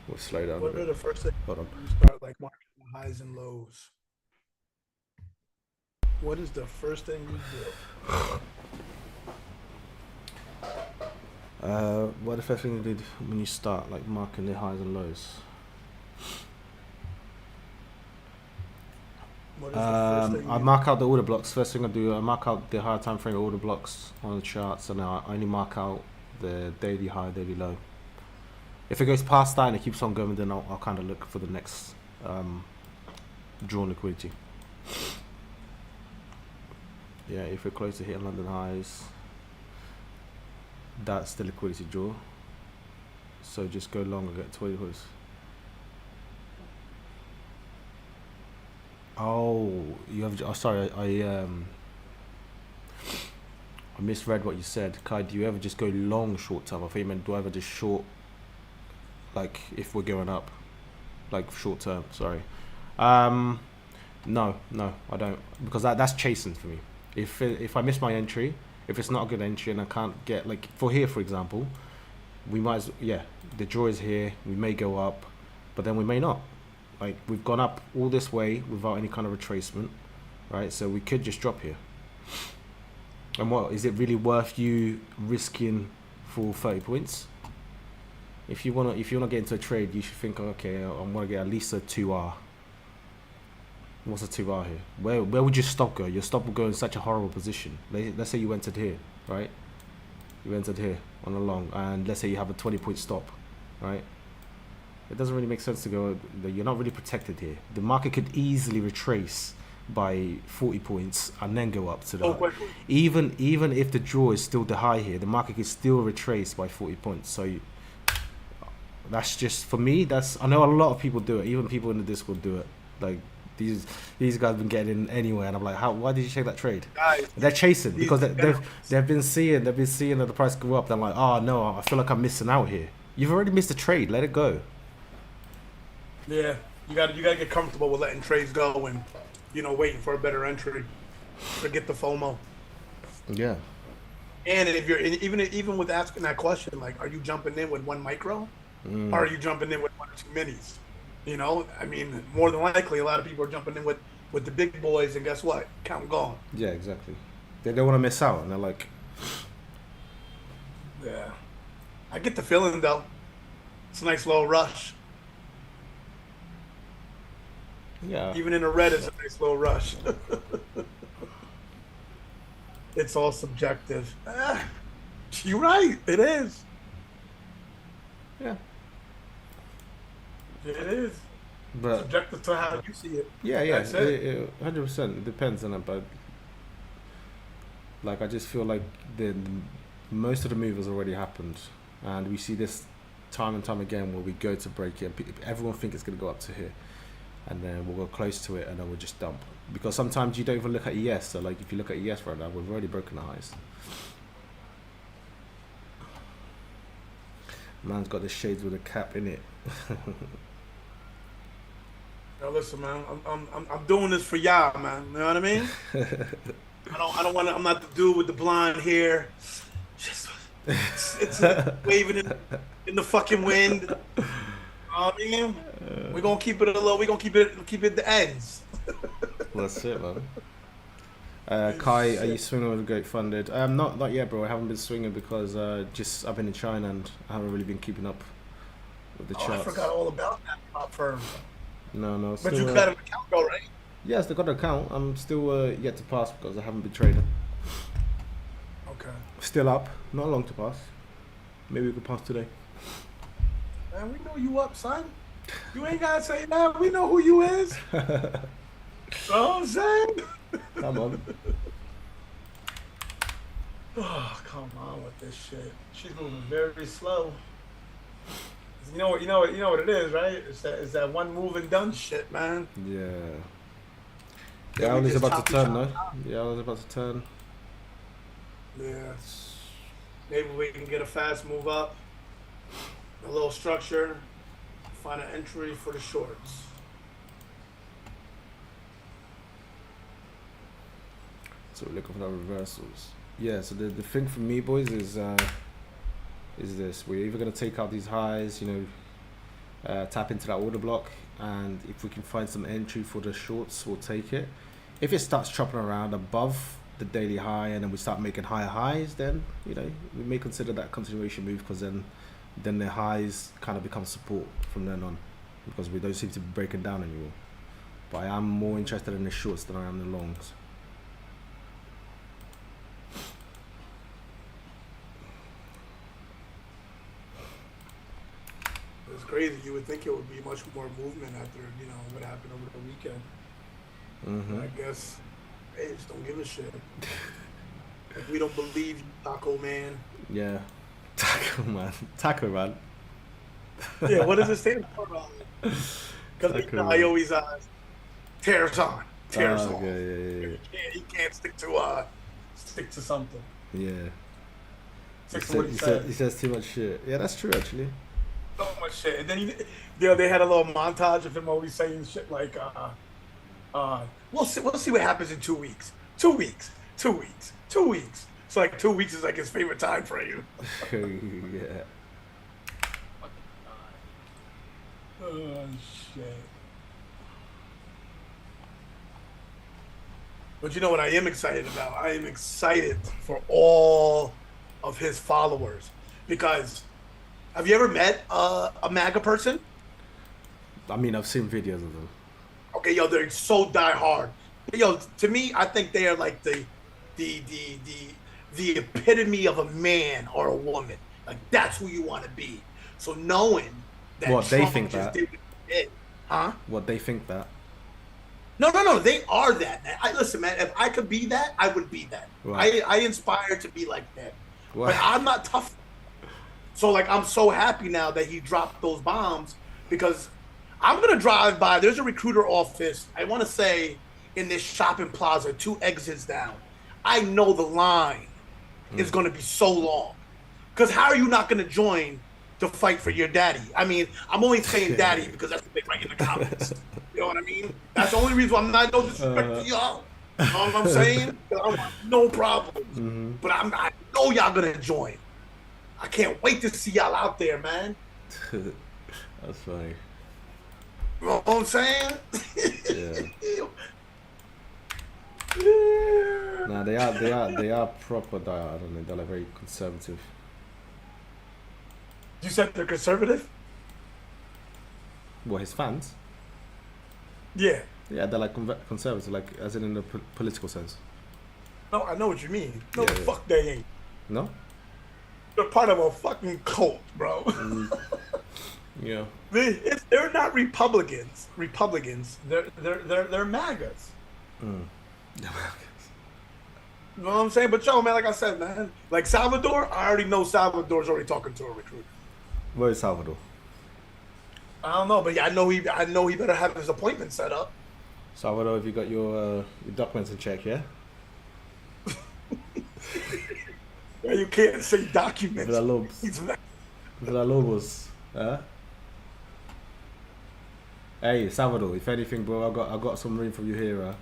[SPEAKER 2] We'll slow down.
[SPEAKER 1] What are the first things?
[SPEAKER 2] Hold on.
[SPEAKER 1] You start like marking the highs and lows. What is the first thing you do?
[SPEAKER 2] What the first thing you did when you start like marking the highs and lows? I mark out the order blocks. First thing I do, I mark out the higher time frame order blocks on the charts, and I only mark out the daily high, daily low. If it goes past that and it keeps on going, then I'll kind of look for the next drawn liquidity. Yeah, if we're close to hitting London highs, that's the liquidity draw. So just go long and get 20 points. Oh, you have. Oh, sorry, I misread what you said. Kai, do you ever just go long short term? I think you meant do I ever just short, like if we're going up, like short term. Sorry. No, I don't, because that's chasing for me. If I miss my entry, if it's not a good entry and I can't get, like for here for example, we might the draw is here. We may go up, but then we may not. Like we've gone up all this way without any kind of retracement, right? So we could just drop here. And what is it really worth you risking for 30 points? If you wanna get into a trade, you should think, okay, I want to get at least a 2R. What's a 2R here? Where would your stop go? Your stop will go in such a horrible position. Let's say you entered here, right? You entered here on a long, and let's say you have a 20-point stop, right? It doesn't really make sense to go. You're not really protected here. The market could easily retrace by 40 points and then go up to the high. Even if the draw is still the high here, the market could still retrace by 40 points. So that's just, for me, I know a lot of people do it. Even people in the Discord do it. Like these guys have been getting in anyway, and I'm like, why did you take that trade? Guys, they're chasing because they've been seeing that the price go up. They're like, oh no, I feel like I'm missing out here. You've already missed a trade. Let it go.
[SPEAKER 1] Yeah, you got to get comfortable with letting trades go and, you know, waiting for a better entry. Forget the FOMO.
[SPEAKER 2] Yeah.
[SPEAKER 1] And if you're even with asking that question, like, are you jumping in with one micro, or are you jumping in with one or two minis? You know, I mean, more than likely, a lot of people are jumping in with the big boys, and guess what? Count gone.
[SPEAKER 2] Yeah, exactly. They don't want to miss out, and they're like,
[SPEAKER 1] Yeah, I get the feeling though. It's a nice little rush.
[SPEAKER 2] yeah,
[SPEAKER 1] Even in the red, it's a nice little rush. It's all subjective. You're right. It is.
[SPEAKER 2] yeah.
[SPEAKER 1] It is
[SPEAKER 2] But
[SPEAKER 1] subjective to how you see it.
[SPEAKER 2] yeah, yeah,
[SPEAKER 1] That's it.
[SPEAKER 2] 100%. It depends on it, but like I just feel like the most of the move has already happened, and we see this time and time again where we go to break it, and everyone think it's gonna go up to here, and then we'll go close to it, and then we'll just dump. Because sometimes you don't even look at ES. So like if you look at ES right now, we've already broken the highs. Man's got the shades with a cap in it.
[SPEAKER 1] Now listen, man. I'm doing this for y'all, man. You know what I mean? I don't want to. I'm not the dude with the blonde hair. Just it's waving in the fucking wind. You know what I mean? We're gonna keep it a little. We're gonna keep it the ends.
[SPEAKER 2] That's it, man. Kai, are you swinging with the Great Funded? Not yet, bro. I haven't been swinging because I've been in China and I haven't really been keeping up with the charts.
[SPEAKER 1] I forgot all about that prop firm.
[SPEAKER 2] No.
[SPEAKER 1] But
[SPEAKER 2] Still,
[SPEAKER 1] you got an account though, right?
[SPEAKER 2] yes, they got an account. I'm still yet to pass because I haven't been trading.
[SPEAKER 1] Okay.
[SPEAKER 2] Still up. Not long to pass. Maybe we could pass today.
[SPEAKER 1] Man, we know you up, son. You ain't gotta say that. We know who you is. You know what I'm saying?
[SPEAKER 2] Come on.
[SPEAKER 1] Oh, come on with this shit. She's moving very slow. You know what it is, right? It's that one move and done shit, man.
[SPEAKER 2] Yeah.
[SPEAKER 1] Yeah,
[SPEAKER 2] Yeah, I
[SPEAKER 1] we
[SPEAKER 2] was
[SPEAKER 1] just
[SPEAKER 2] about to
[SPEAKER 1] chop
[SPEAKER 2] turn,
[SPEAKER 1] it,
[SPEAKER 2] though.
[SPEAKER 1] chop
[SPEAKER 2] Yeah, I was about to turn.
[SPEAKER 1] Yeah. Maybe we can get a fast move up, a little structure, find an entry for the shorts.
[SPEAKER 2] So we're looking for the reversals. Yeah, so the thing for me, boys, is this. We're either going to take out these highs, tap into that order block, and if we can find some entry for the shorts, we'll take it. If it starts chopping around above the daily high and then we start making higher highs, then, we may consider that continuation move because then the highs kind of become support from then on because we don't seem to be breaking down anymore. But I am more interested in the shorts than I am the longs.
[SPEAKER 1] It's crazy. You would think it would be much more movement after, what happened over the weekend.
[SPEAKER 2] Mm-hmm.
[SPEAKER 1] I guess they just don't give a shit. Like, we don't believe you, Taco Man.
[SPEAKER 2] Yeah. Taco man.
[SPEAKER 1] Yeah, what does it stand for? Because I always tears on.
[SPEAKER 2] Okay, yeah.
[SPEAKER 1] He can't stick to something.
[SPEAKER 2] Yeah.
[SPEAKER 1] Stick to what he said.
[SPEAKER 2] He says too much shit. Yeah, that's true actually.
[SPEAKER 1] So much shit. And then they had a little montage of him always saying shit like, we'll see what happens in 2 weeks. 2 weeks. 2 weeks. 2 weeks. It's like 2 weeks is like his favorite time frame.
[SPEAKER 2] Yeah.
[SPEAKER 1] Oh shit. But you know what I am excited about? I am excited for all of his followers because have you ever met a MAGA person?
[SPEAKER 2] I mean, I've seen videos of them.
[SPEAKER 1] Okay, yo, they're so diehard. Yo, to me, I think they are like the epitome of a man or a woman. Like that's who you want to be. So knowing that
[SPEAKER 2] What, they
[SPEAKER 1] Trump
[SPEAKER 2] think
[SPEAKER 1] just
[SPEAKER 2] that?
[SPEAKER 1] did what he did, huh?
[SPEAKER 2] What they think that?
[SPEAKER 1] No. They are that. Man. Listen, man. If I could be that, I would be that.
[SPEAKER 2] Right.
[SPEAKER 1] I inspire to be like that.
[SPEAKER 2] What?
[SPEAKER 1] But I'm not tough. So like, I'm so happy now that he dropped those bombs because I'm gonna drive by. There's a recruiter office. I want to say in this shopping plaza, 2 exits down. I know the line is gonna be so long. Because how are you not gonna join to fight for your daddy? I mean, I'm only saying daddy because that's what they write in the comments. You know what I mean? That's the only reason why I'm not no disrespect to y'all. You know what I'm saying? I'm like, no problems.
[SPEAKER 2] Mm-hmm.
[SPEAKER 1] But I know y'all gonna join. I can't wait to see y'all out there, man.
[SPEAKER 2] That's funny.
[SPEAKER 1] You know what I'm saying?
[SPEAKER 2] Yeah. Nah, they are proper diehard, I don't know. They're like very conservative.
[SPEAKER 1] You said they're conservative?
[SPEAKER 2] Well, his fans?
[SPEAKER 1] Yeah.
[SPEAKER 2] Yeah, they're like conservative, like as in the political sense.
[SPEAKER 1] No, I know what you mean. No,
[SPEAKER 2] Yeah,
[SPEAKER 1] the
[SPEAKER 2] yeah.
[SPEAKER 1] fuck they ain't.
[SPEAKER 2] No?
[SPEAKER 1] They're part of a fucking cult, bro.
[SPEAKER 2] Yeah.
[SPEAKER 1] They're not Republicans. They're MAGAs.
[SPEAKER 2] Mm.
[SPEAKER 1] You know what I'm saying? But yo, man, like I said, man, like Salvador, I already know Salvador's already talking to a recruiter.
[SPEAKER 2] Where is Salvador?
[SPEAKER 1] I don't know, but yeah, I know he better have his appointment set up.
[SPEAKER 2] Salvador, have you got your documents in check, yeah?
[SPEAKER 1] Yeah, you can't say documents.
[SPEAKER 2] Villalobos.
[SPEAKER 1] He's not-
[SPEAKER 2] Villalobos. Huh? Hey, Salvador, if anything, bro, I got some room for you here,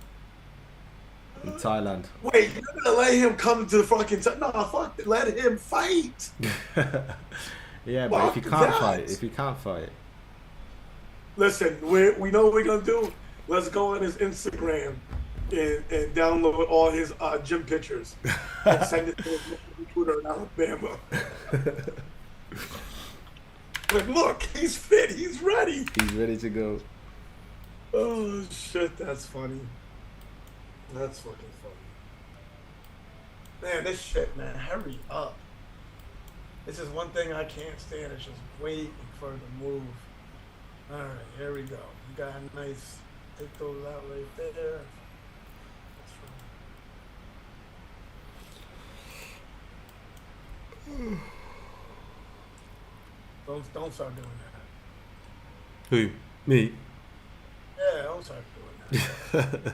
[SPEAKER 2] in Thailand.
[SPEAKER 1] Wait, you're gonna let him come to the fucking no, fuck it, let him fight.
[SPEAKER 2] Yeah, but
[SPEAKER 1] Fuck that.
[SPEAKER 2] if he can't fight.
[SPEAKER 1] Listen, we know what we're gonna do. Let's go on his Instagram and download all his gym pictures and send it to his recruiter in Alabama. Like, look, he's fit, he's ready.
[SPEAKER 2] He's ready to go.
[SPEAKER 1] Oh shit, that's funny. That's fucking funny. Man, this shit, man, hurry up. This is one thing I can't stand. It's just waiting for the move. All right, here we go. You got a nice. Take those out right there. Don't start doing that.
[SPEAKER 2] Who? Me?
[SPEAKER 1] Yeah, don't start doing that.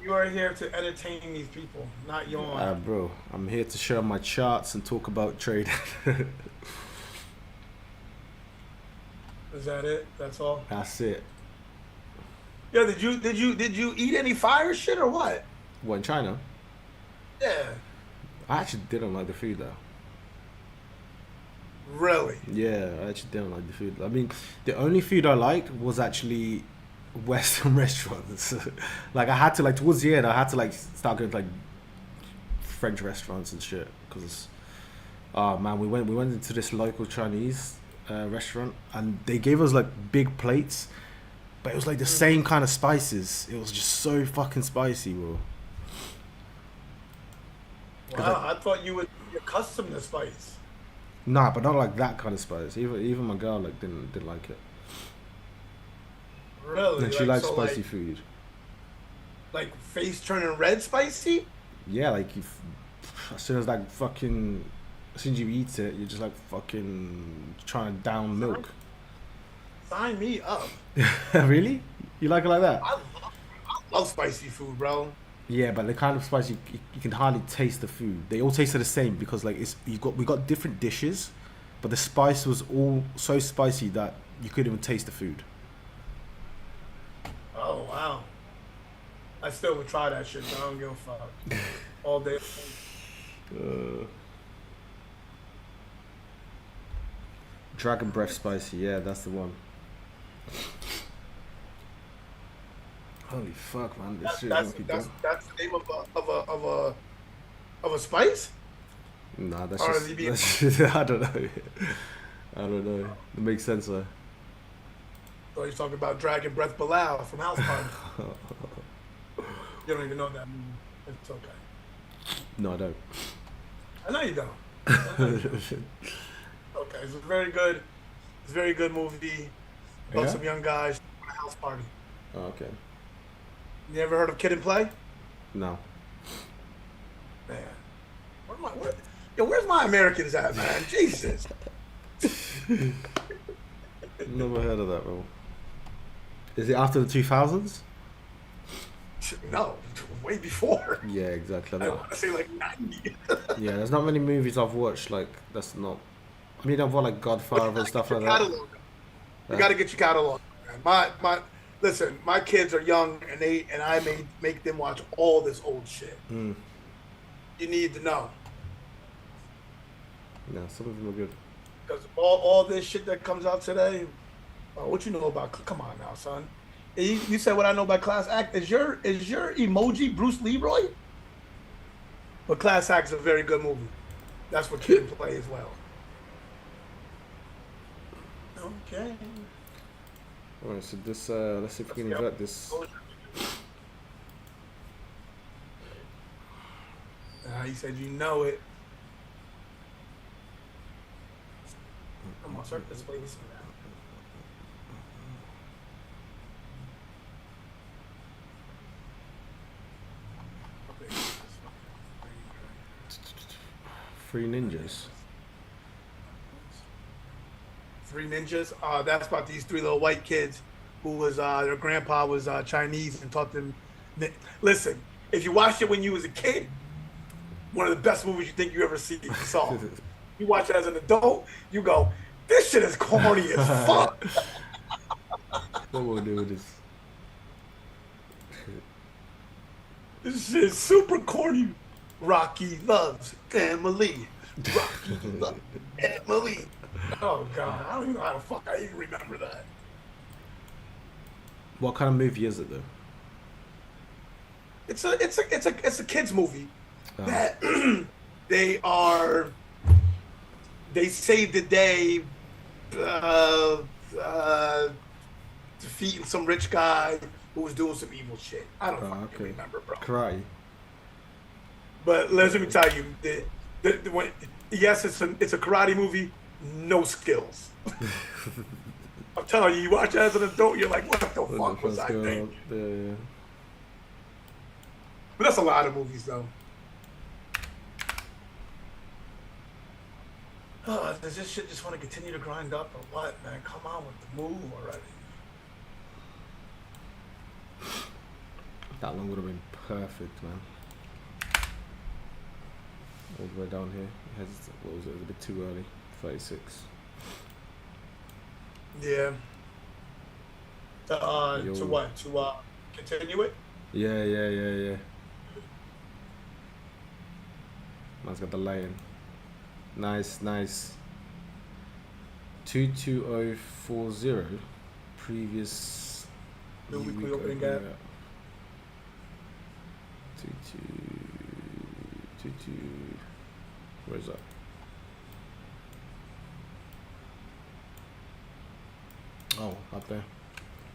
[SPEAKER 1] You are here to entertain these people, not yawn.
[SPEAKER 2] Bro, I'm here to share my charts and talk about trade.
[SPEAKER 1] Is that it? That's all?
[SPEAKER 2] That's it.
[SPEAKER 1] Yeah, did you eat any fire shit or what?
[SPEAKER 2] What, in China?
[SPEAKER 1] Yeah.
[SPEAKER 2] I actually didn't like the food though.
[SPEAKER 1] Really?
[SPEAKER 2] Yeah, I actually didn't like the food. I mean, the only food I liked was actually Western restaurants. Like I had to, like towards the end, I had to like start going to like French restaurants and shit because, oh man, we went into this local Chinese restaurant and they gave us like big plates, but it was like the same kind of spices. It was just so fucking spicy, bro.
[SPEAKER 1] Wow, I thought you would be accustomed to spice.
[SPEAKER 2] Nah, but not like that kind of spice. Even my girl like didn't like it.
[SPEAKER 1] Really?
[SPEAKER 2] And she likes
[SPEAKER 1] so
[SPEAKER 2] spicy food.
[SPEAKER 1] Like face turning red spicy?
[SPEAKER 2] Yeah, like as soon as you eat it, you're just like fucking trying to down milk.
[SPEAKER 1] Sign me up.
[SPEAKER 2] Really? You like it like that?
[SPEAKER 1] I love spicy food, bro.
[SPEAKER 2] Yeah, but the kind of spice you can hardly taste the food. They all taste the same because like we got different dishes, but the spice was all so spicy that you couldn't even taste the food.
[SPEAKER 1] Oh wow. I still would try that shit, so I don't give a fuck. All day.
[SPEAKER 2] Dragon breath spicy, yeah, that's the one. Holy fuck, man! This shit
[SPEAKER 1] That's
[SPEAKER 2] keep
[SPEAKER 1] that's
[SPEAKER 2] going.
[SPEAKER 1] that's the name of a spice?
[SPEAKER 2] Nah, that's
[SPEAKER 1] Or
[SPEAKER 2] just,
[SPEAKER 1] is he being-
[SPEAKER 2] that's just I don't know. I don't know. It makes sense though.
[SPEAKER 1] So he's talking about Dragon Breath Bilal from House Party. You don't even know that movie. It's okay.
[SPEAKER 2] No, I don't.
[SPEAKER 1] I know you don't. I know you don't. Okay, it's a very good. It's a very good movie about
[SPEAKER 2] Yeah?
[SPEAKER 1] some young guys at a house party.
[SPEAKER 2] Oh, okay.
[SPEAKER 1] You ever heard of Kid and Play?
[SPEAKER 2] No.
[SPEAKER 1] Man, where's my Americans at, man? Jesus.
[SPEAKER 2] Never heard of that, bro. Is it after the 2000s?
[SPEAKER 1] No, way before.
[SPEAKER 2] Yeah, exactly.
[SPEAKER 1] I want to say like 90.
[SPEAKER 2] Yeah, there's not many movies I've watched like that's not. I mean, I've watched like Godfather and stuff like that.
[SPEAKER 1] You got to get your catalog, man. Listen, my kids are young, and I make them watch all this old shit.
[SPEAKER 2] Mm.
[SPEAKER 1] You need to know.
[SPEAKER 2] Yeah, some of them are good.
[SPEAKER 1] Because all this shit that comes out today, what you know about? Come on now, son. You said what I know about Class Act. Is your emoji Bruce Leroy? But Class Act is a very good movie. That's what Kid and Play as well. Okay.
[SPEAKER 2] All right, so this let's see if we can invert this.
[SPEAKER 1] He said you know it. Come on, start displaying some of that.
[SPEAKER 2] Three ninjas.
[SPEAKER 1] Three Ninjas. That's about these three little white kids who was their grandpa was Chinese and taught them. Listen, if you watched it when you was a kid, one of the best movies you think you ever saw. You watch it as an adult, you go, this shit is corny as fuck.
[SPEAKER 2] What will we do with this?
[SPEAKER 1] This shit is super corny. Rocky loves Emily. Rocky loves Emily. Oh god, I don't even know how the fuck I even remember that.
[SPEAKER 2] What kind of movie is it though?
[SPEAKER 1] It's a kids movie
[SPEAKER 2] Oh.
[SPEAKER 1] that they saved the day, defeating some rich guy who was doing some evil shit. I don't fucking remember, bro.
[SPEAKER 2] Karate.
[SPEAKER 1] But let me tell you, yes, it's a karate movie, no skills. I'm telling you, you watch it as an adult, you're like, what the fuck was I thinking?
[SPEAKER 2] Yeah.
[SPEAKER 1] But that's a lot of movies, though. Oh, does this shit just want to continue to grind up or what, man? Come on with the move already.
[SPEAKER 2] That one would have been perfect, man. All the way down here. It has, what was it? It was a bit too early. 36.
[SPEAKER 1] Yeah. To what? To continue it?
[SPEAKER 2] Yeah. Man's got the lion. Nice. 22040. Previous.
[SPEAKER 1] New weekly opening gap.
[SPEAKER 2] 22. Where's that? Oh, up there.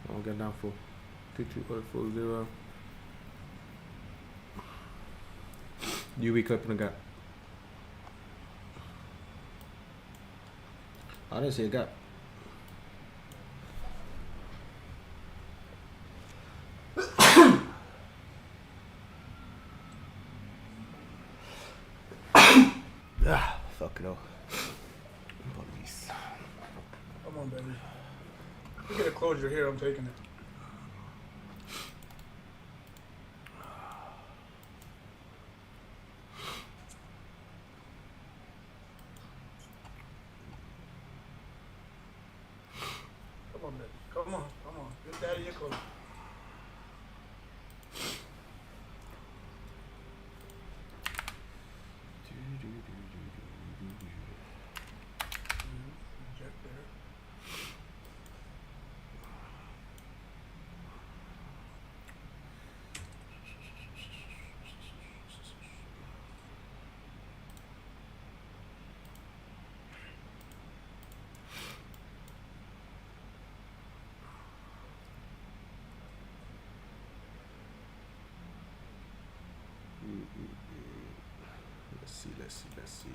[SPEAKER 2] I'll get down for 22040. New week opening gap. I didn't see a gap. Fuck it all. Apologies.
[SPEAKER 1] Come on, baby. You get a closure here, I'm taking it. Come on, baby. Come on. Give daddy your closure.
[SPEAKER 2] Let's see.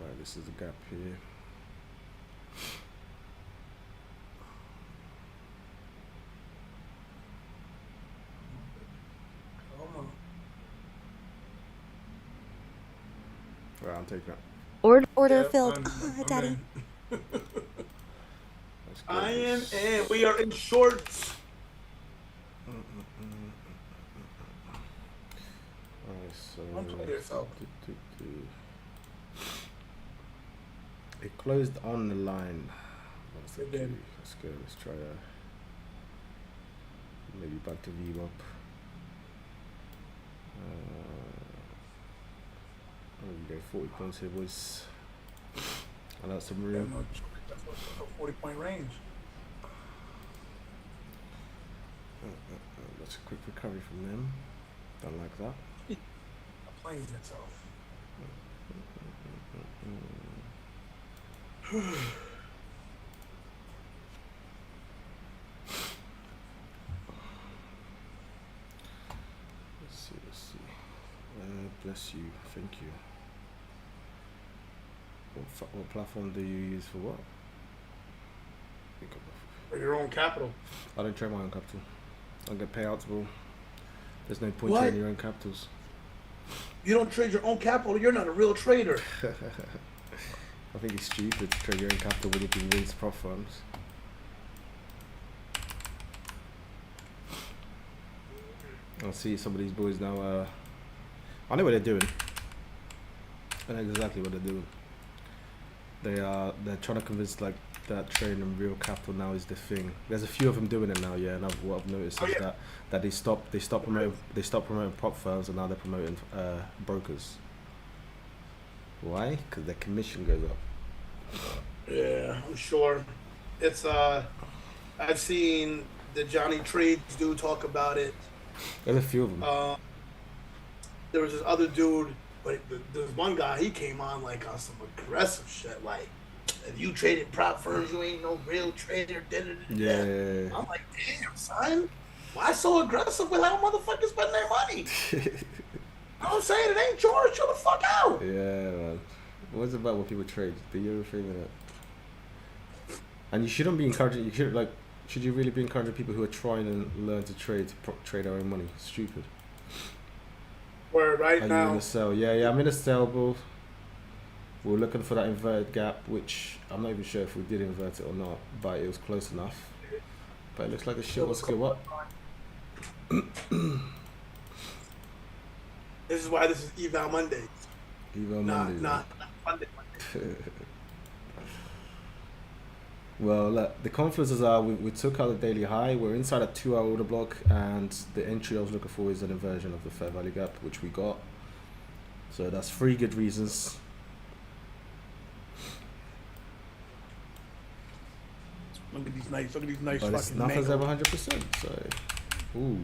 [SPEAKER 2] Right, this is the gap here.
[SPEAKER 1] Come on.
[SPEAKER 2] Right, I'm taking that.
[SPEAKER 3] Order filled.
[SPEAKER 1] I'm
[SPEAKER 3] Daddy.
[SPEAKER 1] in. I am in. We are in shorts.
[SPEAKER 2] Alright, so
[SPEAKER 1] Don't play yourself.
[SPEAKER 2] It closed on the line. That's
[SPEAKER 1] It
[SPEAKER 2] okay.
[SPEAKER 1] did.
[SPEAKER 2] Let's go. Let's try that. Maybe back to V up. Oh, you go 40 points here, boys. I like some
[SPEAKER 1] Yeah,
[SPEAKER 2] room.
[SPEAKER 1] no, that's a 40-point range.
[SPEAKER 2] That's a quick recovery from them. Don't like that.
[SPEAKER 1] Playing itself.
[SPEAKER 2] Let's see. Bless you. Thank you. What platform do you use for what?
[SPEAKER 1] For your own capital.
[SPEAKER 2] I don't trade my own capital. I don't get payouts, bro. There's no point
[SPEAKER 1] What?
[SPEAKER 2] trading your own capitals.
[SPEAKER 1] You don't trade your own capital. You're not a real trader.
[SPEAKER 2] I think it's stupid to trade your own capital when you can win prop firms. I see some of these boys now. I know what they're doing. I know exactly what they're doing. They're trying to convince like that trading in real capital now is the thing. There's a few of them doing it now, yeah. And what I've noticed is that they stop promoting prop firms and now they're promoting brokers. Why? Because their commission goes up.
[SPEAKER 1] Yeah, I'm sure. It's I've seen the Johnny Trades dude talk about it.
[SPEAKER 2] There's a few of them.
[SPEAKER 1] There was this other dude, but there's one guy. He came on like on some aggressive shit. Like, if you traded prop firms, you ain't no real trader.
[SPEAKER 2] Yeah.
[SPEAKER 1] I'm like, damn, son, why so aggressive with how motherfuckers spend their money? You know what I'm saying? It ain't yours. Chill the fuck out.
[SPEAKER 2] Yeah, man. What's about what people trade? Do you ever think of that? And you shouldn't be encouraging. You should like. Should you really be encouraging people who are trying to learn to trade trade their own money? Stupid.
[SPEAKER 1] Where right
[SPEAKER 2] Are
[SPEAKER 1] now?
[SPEAKER 2] you in a sell? Yeah, I'm in a sell, bro. We're looking for that inverted gap, which I'm not even sure if we did invert it or not, but it was close enough. But it looks like the shit wants to go up.
[SPEAKER 1] This is why this is Eval Monday.
[SPEAKER 2] Eval Monday.
[SPEAKER 1] Not Monday.
[SPEAKER 2] Well, look, the confluences are we took out the daily high. We're inside a 2-hour order block, and the entry I was looking for is an inversion of the fair value gap, which we got. So that's 3 good reasons.
[SPEAKER 1] Look at these nice. Look at these nice
[SPEAKER 2] But it's
[SPEAKER 1] fucking
[SPEAKER 2] nothing's
[SPEAKER 1] mango.
[SPEAKER 2] ever 100%. So, ooh,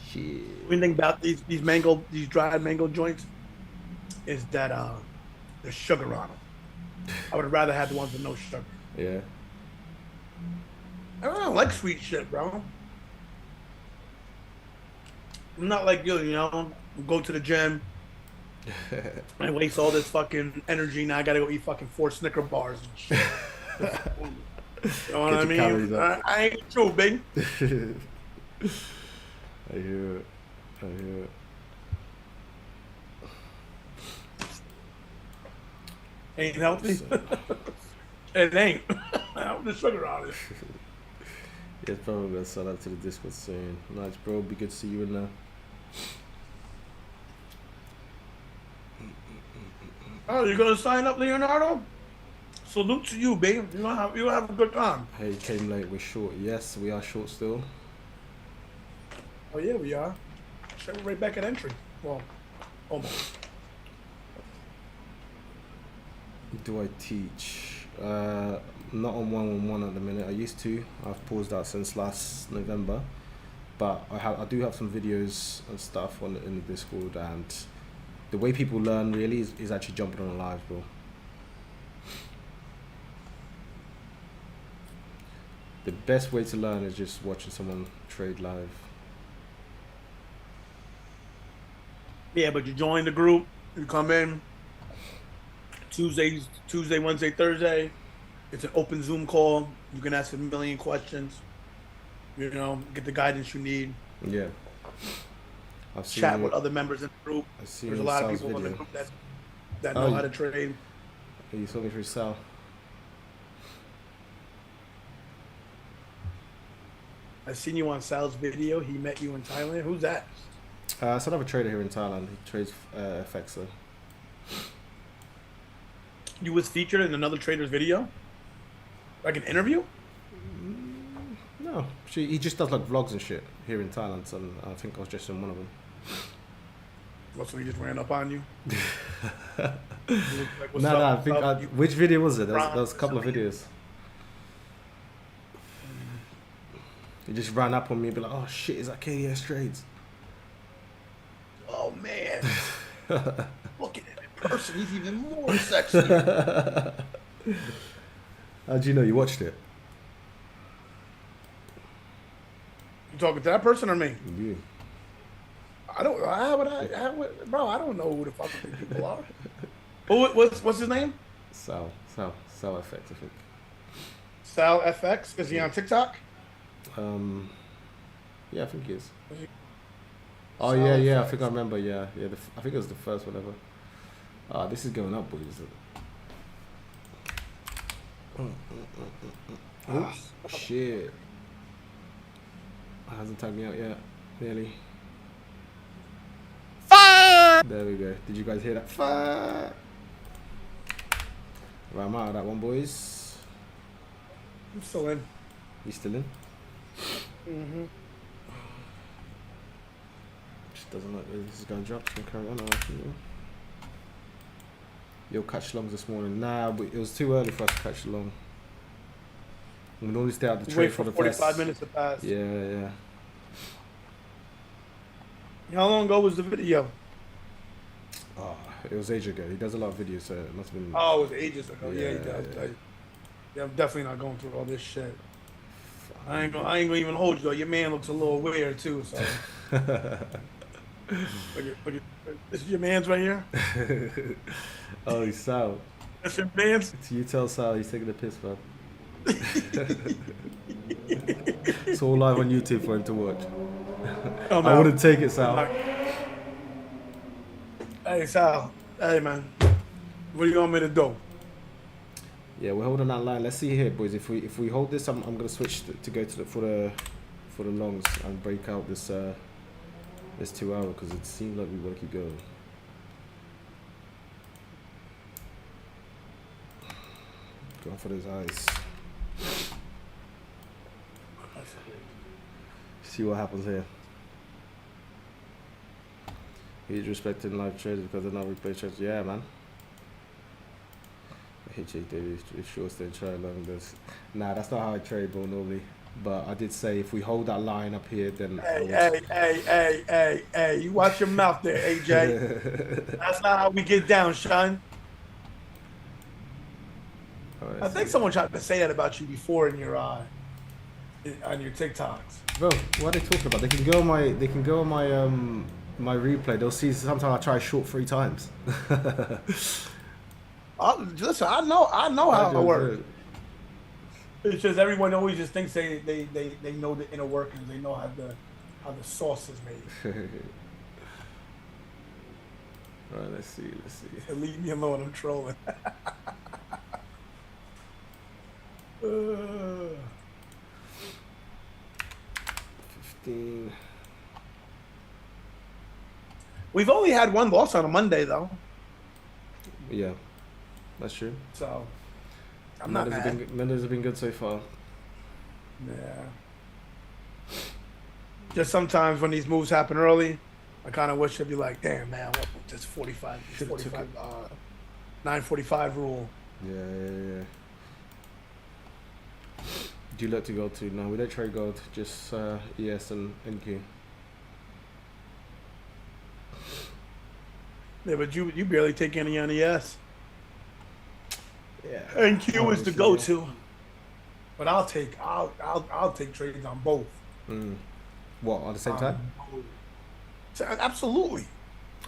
[SPEAKER 2] shit.
[SPEAKER 1] One thing about these dried mango joints is that there's sugar on them. I would rather have the ones with no sugar.
[SPEAKER 2] Yeah.
[SPEAKER 1] I don't like sweet shit, bro. I'm not like you, you know. Go to the gym. I waste all this fucking energy. Now I gotta go eat fucking 4 Snicker bars and shit. You know what I mean? I ain't true, big.
[SPEAKER 2] I hear it.
[SPEAKER 1] Ain't healthy. It ain't. The sugar on it.
[SPEAKER 2] Yeah, probably gonna sign up to the Discord soon. Nice, bro. Be good to see you in there.
[SPEAKER 1] Oh, you're gonna sign up, Leonardo? Salute to you, babe. You're gonna have a good time.
[SPEAKER 2] Hey, came late. We're short. Yes, we are short still.
[SPEAKER 1] Oh yeah, we are. We're right back at entry. Well, almost.
[SPEAKER 2] Do I teach? Not on one-on-one at the minute. I used to. I've paused that since last November, but I do have some videos and stuff in the Discord, and the way people learn really is actually jumping on live, bro. The best way to learn is just watching someone trade live.
[SPEAKER 1] Yeah, but you join the group. You come in. Tuesday, Wednesday, Thursday. It's an open Zoom call. You can ask a million questions. You know, get the guidance you need.
[SPEAKER 2] Yeah. I've seen
[SPEAKER 1] Chat with other members in the group.
[SPEAKER 2] I've
[SPEAKER 1] There's a lot of
[SPEAKER 2] Sal's
[SPEAKER 1] people in the
[SPEAKER 2] video.
[SPEAKER 1] group that know how to trade.
[SPEAKER 2] Hey, you saw me through Sal.
[SPEAKER 1] I've seen you on Sal's video. He met you in Thailand. Who's that?
[SPEAKER 2] So I have a trader here in Thailand. He trades FX.
[SPEAKER 1] you was featured in another trader's video, like an interview?
[SPEAKER 2] No, he just does like vlogs and shit here in Thailand, so I think I was just in one of them.
[SPEAKER 1] What, so he just ran up on you? Like,
[SPEAKER 2] No, I think which video was it? There was a couple of videos. He just ran up on me and be like, "Oh shit, is that KDS trades?"
[SPEAKER 1] Oh man, look at him in person. He's even more sexy.
[SPEAKER 2] How'd you know? You watched it?
[SPEAKER 1] You talking to that person or me?
[SPEAKER 2] You.
[SPEAKER 1] I don't. Bro, I don't know who the fuck these people are. What's his name?
[SPEAKER 2] Sal FX, I think.
[SPEAKER 1] Sal FX. Is he on TikTok?
[SPEAKER 2] Yeah, I think he is. Oh
[SPEAKER 1] Sal
[SPEAKER 2] yeah,
[SPEAKER 1] FX.
[SPEAKER 2] I think I remember. Yeah. I think it was the first one ever. Ah, this is going up, boys. Oh shit! Hasn't tagged me out yet. Nearly. Fire! There we go. Did you guys hear that? Fire! Right, I'm out of that one, boys.
[SPEAKER 1] I'm still in.
[SPEAKER 2] You still in?
[SPEAKER 1] Mm-hmm.
[SPEAKER 2] Just doesn't look like this is gonna drop. It's gonna carry on. Yo, catch longs this morning. Nah, but it was too early for us to catch long. We normally stay out the trade
[SPEAKER 1] Wait for
[SPEAKER 2] the
[SPEAKER 1] 45 minutes to pass.
[SPEAKER 2] Yeah.
[SPEAKER 1] How long ago was the video?
[SPEAKER 2] Oh, it was ages ago. He does a lot of videos, so it must have been.
[SPEAKER 1] Oh, it was ages ago. Yeah, he does.
[SPEAKER 2] Yeah.
[SPEAKER 1] Yeah, I'm definitely not going through all this shit. I ain't gonna even hold you though. Your man looks a little weird too. So. Look at, this is your man's right here.
[SPEAKER 2] Oh, he's Sal.
[SPEAKER 1] That's your man's.
[SPEAKER 2] You tell Sal he's taking a piss, man. It's all live on YouTube for him to watch. I wouldn't take it, Sal.
[SPEAKER 1] Hey, Sal. Hey, man. What do you want me to do?
[SPEAKER 2] Yeah, we're holding that line. Let's see here, boys. If we hold this, I'm gonna switch to go to for the longs and break out this 2 hour because it seems like we want to keep going. Going for those eyes. See what happens here. He's respecting live traders because they're not replay trades. Yeah, man. HA sure stay try along this. Nah, that's not how I trade, bro, normally. But I did say if we hold that line up here, then.
[SPEAKER 1] Hey! You watch your mouth there, AJ. That's not how we get down, son. I think someone tried to say that about you before in your on your TikToks.
[SPEAKER 2] Bro, what are they talking about? They can go on my my replay. They'll see sometimes I try short 3 times.
[SPEAKER 1] Listen, I know how it works. It's just everyone always just thinks they know the inner workings. They know how the sauce is made.
[SPEAKER 2] All right, let's see.
[SPEAKER 1] Leave me alone. I'm trolling.
[SPEAKER 2] 15.
[SPEAKER 1] We've only had one loss on a Monday, though.
[SPEAKER 2] Yeah, that's true.
[SPEAKER 1] So, I'm not mad.
[SPEAKER 2] Mondays have been good so far.
[SPEAKER 1] Yeah. Just sometimes when these moves happen early, I kind of wish I'd be like, damn, man, what this 9:45 rule.
[SPEAKER 2] Yeah. Do you look to gold too? No, we don't trade gold, just ES and NQ.
[SPEAKER 1] Yeah, but you barely take any on ES.
[SPEAKER 2] Yeah.
[SPEAKER 1] NQ is the go-to. But I'll take trades on both.
[SPEAKER 2] What, at the same time?
[SPEAKER 1] Absolutely.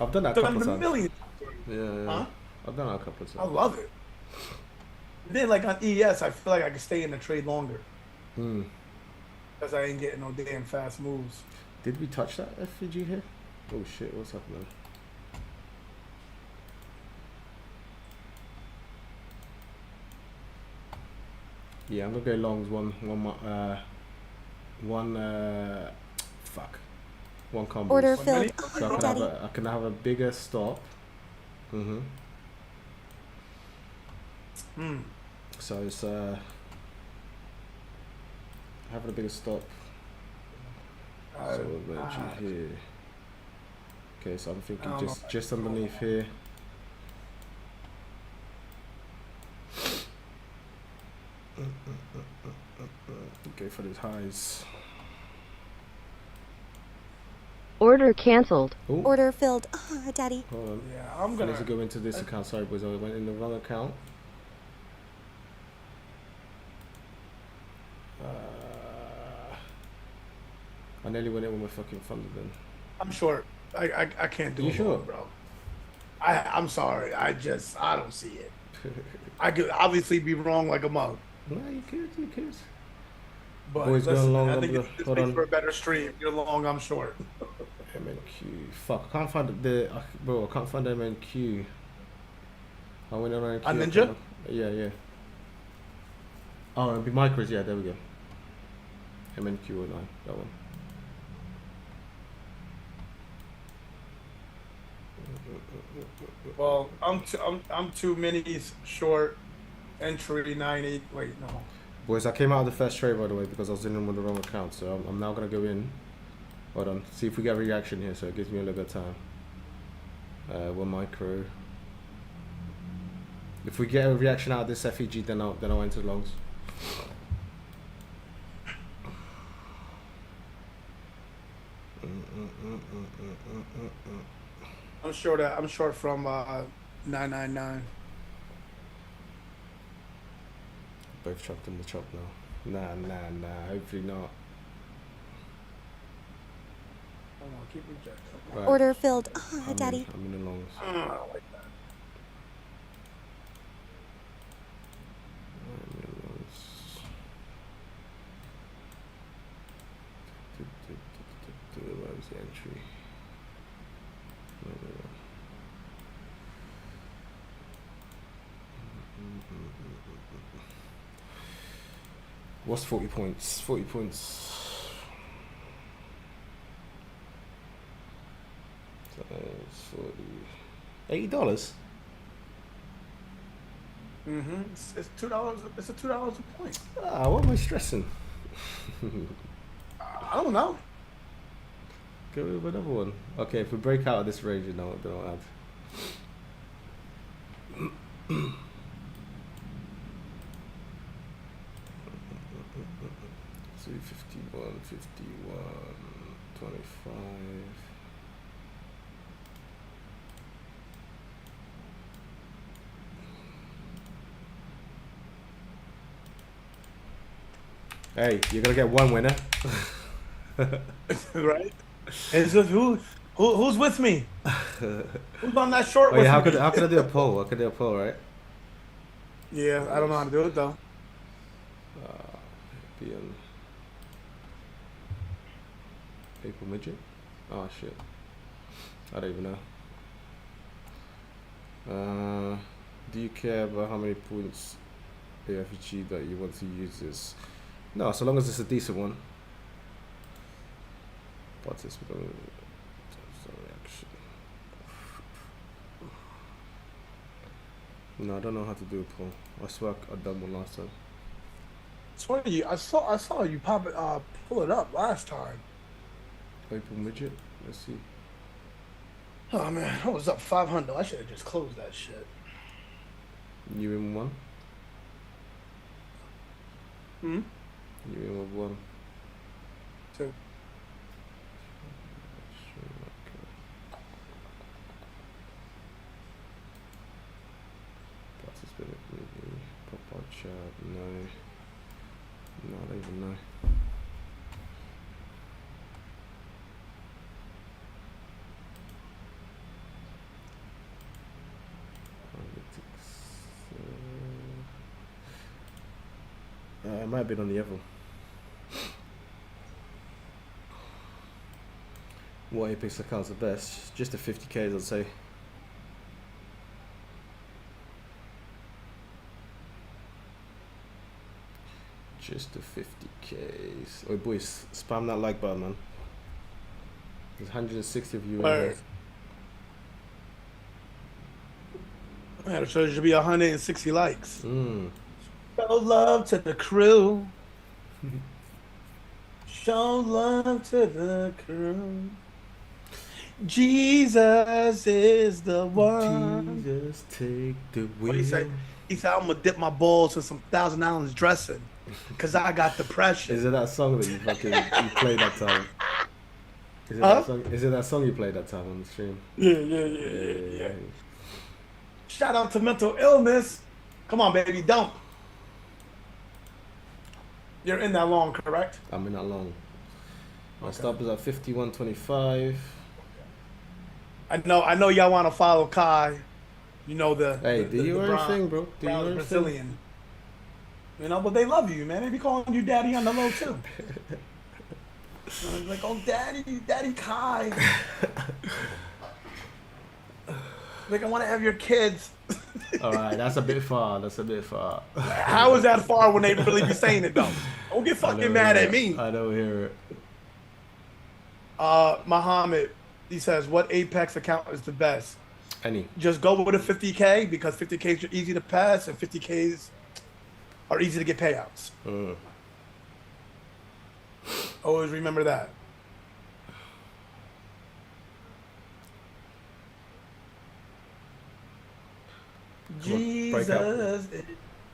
[SPEAKER 2] I've done that a couple of times.
[SPEAKER 1] Million.
[SPEAKER 2] Yeah.
[SPEAKER 1] Huh?
[SPEAKER 2] I've done that a couple of times.
[SPEAKER 1] I love it. And then, like on ES, I feel like I can stay in the trade longer. Because I ain't getting no damn fast moves.
[SPEAKER 2] Did we touch that FVG here? Oh shit, what's happening? Yeah, I'm gonna go longs one combo.
[SPEAKER 3] Order filled.
[SPEAKER 2] So I can have a bigger stop.
[SPEAKER 1] Hmm.
[SPEAKER 2] So it's having a bigger stop. So we'll let you here. Okay, so I'm thinking just underneath here. Go for these highs.
[SPEAKER 3] Order cancelled.
[SPEAKER 2] Ooh.
[SPEAKER 4] Order filled. Ah, Daddy.
[SPEAKER 2] Hold on.
[SPEAKER 1] Yeah, I'm gonna.
[SPEAKER 2] I need to go into this account. Sorry, boys. I went in the wrong account. I nearly went in with my fucking thunder then.
[SPEAKER 1] I'm short. I can't do it,
[SPEAKER 2] sure?
[SPEAKER 1] bro. I'm sorry. I don't see it. I could obviously be wrong like a mug.
[SPEAKER 2] No, you could.
[SPEAKER 1] But
[SPEAKER 2] Boys
[SPEAKER 1] listen,
[SPEAKER 2] going long.
[SPEAKER 1] I think
[SPEAKER 2] Hold
[SPEAKER 1] this
[SPEAKER 2] on.
[SPEAKER 1] makes for a better stream. You're long, I'm short.
[SPEAKER 2] MNQ. Fuck, I can't find bro. I can't find MNQ. I went on MNQ.
[SPEAKER 1] A ninja?
[SPEAKER 2] Yeah. Oh, it'd be micros. Yeah, there we go. MNQ or 9. That one.
[SPEAKER 1] Well, I'm two minis short. Entry 9-8. Wait, no.
[SPEAKER 2] Boys, I came out of the first trade by the way because I was in with the wrong account. So I'm now gonna go in. Hold on. See if we get a reaction here. So it gives me a little bit of time. One micro. If we get a reaction out of this FEG, then I'll enter longs.
[SPEAKER 1] I'm short from 999.
[SPEAKER 2] Both chopped in the chop now. Nah. Hopefully not.
[SPEAKER 1] Hold on, keep rejecting.
[SPEAKER 2] Right.
[SPEAKER 4] Order filled. Ah, Daddy.
[SPEAKER 2] I'm in the longs.
[SPEAKER 1] I don't like that.
[SPEAKER 2] I'm in the longs. Where was the entry? No. What's 40 points? 40 points. $80.
[SPEAKER 1] It's $2. It's $2 a point.
[SPEAKER 2] Ah, what am I stressing?
[SPEAKER 1] I don't know.
[SPEAKER 2] Go with another one. Okay, if we break out of this range, then I'll add. 51, 51, 25. Hey, you're gonna get one winner.
[SPEAKER 1] Right? It's just who's with me? Who's on that short
[SPEAKER 2] Oh,
[SPEAKER 1] with
[SPEAKER 2] yeah,
[SPEAKER 1] me?
[SPEAKER 2] how could I do a poll? I could do a poll, right?
[SPEAKER 1] Yeah, I don't know how to do it though.
[SPEAKER 2] Be on April midget. Oh shit. I don't even know. Do you care about how many points AFG that you want to use this? No, so long as it's a decent one. Participant reaction. No, I don't know how to do a poll. I swear I done one last time.
[SPEAKER 1] I saw you pull it up last time.
[SPEAKER 2] April midget. Let's see.
[SPEAKER 1] Oh man, I was up 500. I should have just closed that shit.
[SPEAKER 2] You in one?
[SPEAKER 1] Hmm.
[SPEAKER 2] You in with one?
[SPEAKER 1] Two.
[SPEAKER 2] Participant maybe. Pop out chat. No. No, I don't even know. It might have been on the Evo. What Apex account's the best? Just the 50Ks, I'd say. Just the 50Ks. Oh boys, spam that like button, man. There's 160 of you in here.
[SPEAKER 1] Yeah, so there should be 160 likes.
[SPEAKER 2] Mm.
[SPEAKER 1] Show love to the crew. Show love to the crew. Jesus is the one.
[SPEAKER 2] Jesus, take the
[SPEAKER 1] What do you say?
[SPEAKER 2] wheel.
[SPEAKER 1] He said, I'm gonna dip my balls in some Thousand Islands dressing because I got depression.
[SPEAKER 2] Is it that song that you played that time? Is it
[SPEAKER 1] Huh?
[SPEAKER 2] that song? Is it that song you played that time on the stream?
[SPEAKER 1] Yeah. Shout out to mental illness. Come on, baby, dump. You're in that long, correct?
[SPEAKER 2] I'm in that long. My
[SPEAKER 1] Okay.
[SPEAKER 2] stop is at 51.25.
[SPEAKER 1] I know y'all want to follow Kai. You know the
[SPEAKER 2] Hey, do you wear a thing, bro? Do you
[SPEAKER 1] Brown's
[SPEAKER 2] wear a thing?
[SPEAKER 1] Brazilian. You know, but they love you, man. They be calling you daddy on the low too. Like, oh, daddy Kai. Like, I want to have your kids.
[SPEAKER 2] All right, that's a bit far. That's a bit far.
[SPEAKER 1] How is that far when they really be saying it though? Don't get fucking mad at me.
[SPEAKER 2] I don't hear it.
[SPEAKER 1] Muhammad, he says, what Apex account is the best?
[SPEAKER 2] Any.
[SPEAKER 1] Just go with a 50K because 50Ks are easy to pass and 50Ks are easy to get payouts. Always remember that.
[SPEAKER 2] Come on, break out.
[SPEAKER 1] Jesus is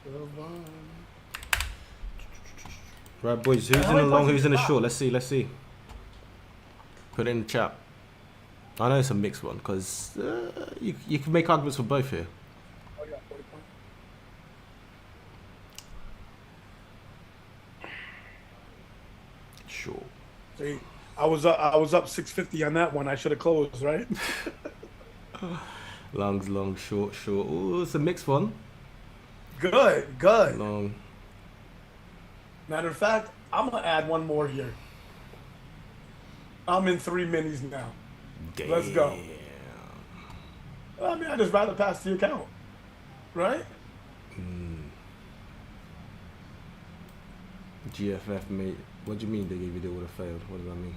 [SPEAKER 1] the one.
[SPEAKER 2] Right, boys. Who's in the long? Who's in the short? Let's see. Put it in the chat. I know it's a mixed one because you can make arguments for both here.
[SPEAKER 1] Oh, yeah, 40 points.
[SPEAKER 2] Sure.
[SPEAKER 1] See, I was up 650 on that one. I should have closed, right?
[SPEAKER 2] Long, short. Oh, it's a mixed one.
[SPEAKER 1] Good.
[SPEAKER 2] Long.
[SPEAKER 1] Matter of fact, I'm gonna add one more here. I'm in 3 minis now.
[SPEAKER 2] Damn.
[SPEAKER 1] Let's go. I mean, I just rather pass the account, right?
[SPEAKER 2] GFF, mate. What do you mean they gave you the would have failed? What does that mean?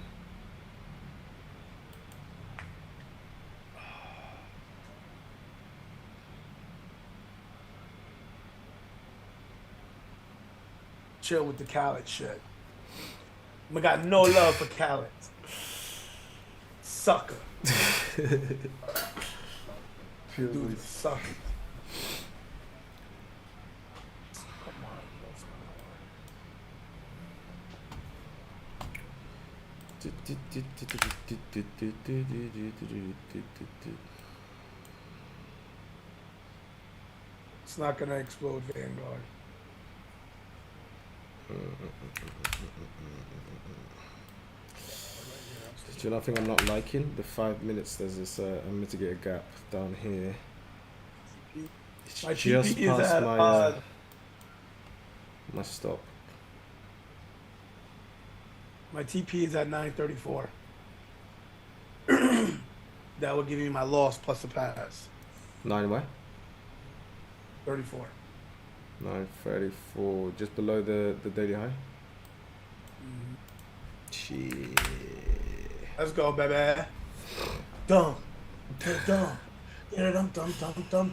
[SPEAKER 1] Chill with the Khaled shit. I got no love for Khaled. Sucker. Dude, sucker. Come on, let's It's not gonna explode, Vanguard.
[SPEAKER 2] Do you know thing I'm not liking? The 5 minutes. There's this unmitigated gap down here. It's
[SPEAKER 1] My
[SPEAKER 2] just
[SPEAKER 1] TP is
[SPEAKER 2] past
[SPEAKER 1] at
[SPEAKER 2] my stop.
[SPEAKER 1] my TP is at 934. That will give me my loss plus the pass.
[SPEAKER 2] 9 where?
[SPEAKER 1] 34.
[SPEAKER 2] 934, just below the daily high. Shit.
[SPEAKER 1] Let's go, baby. Dumb. Dumb.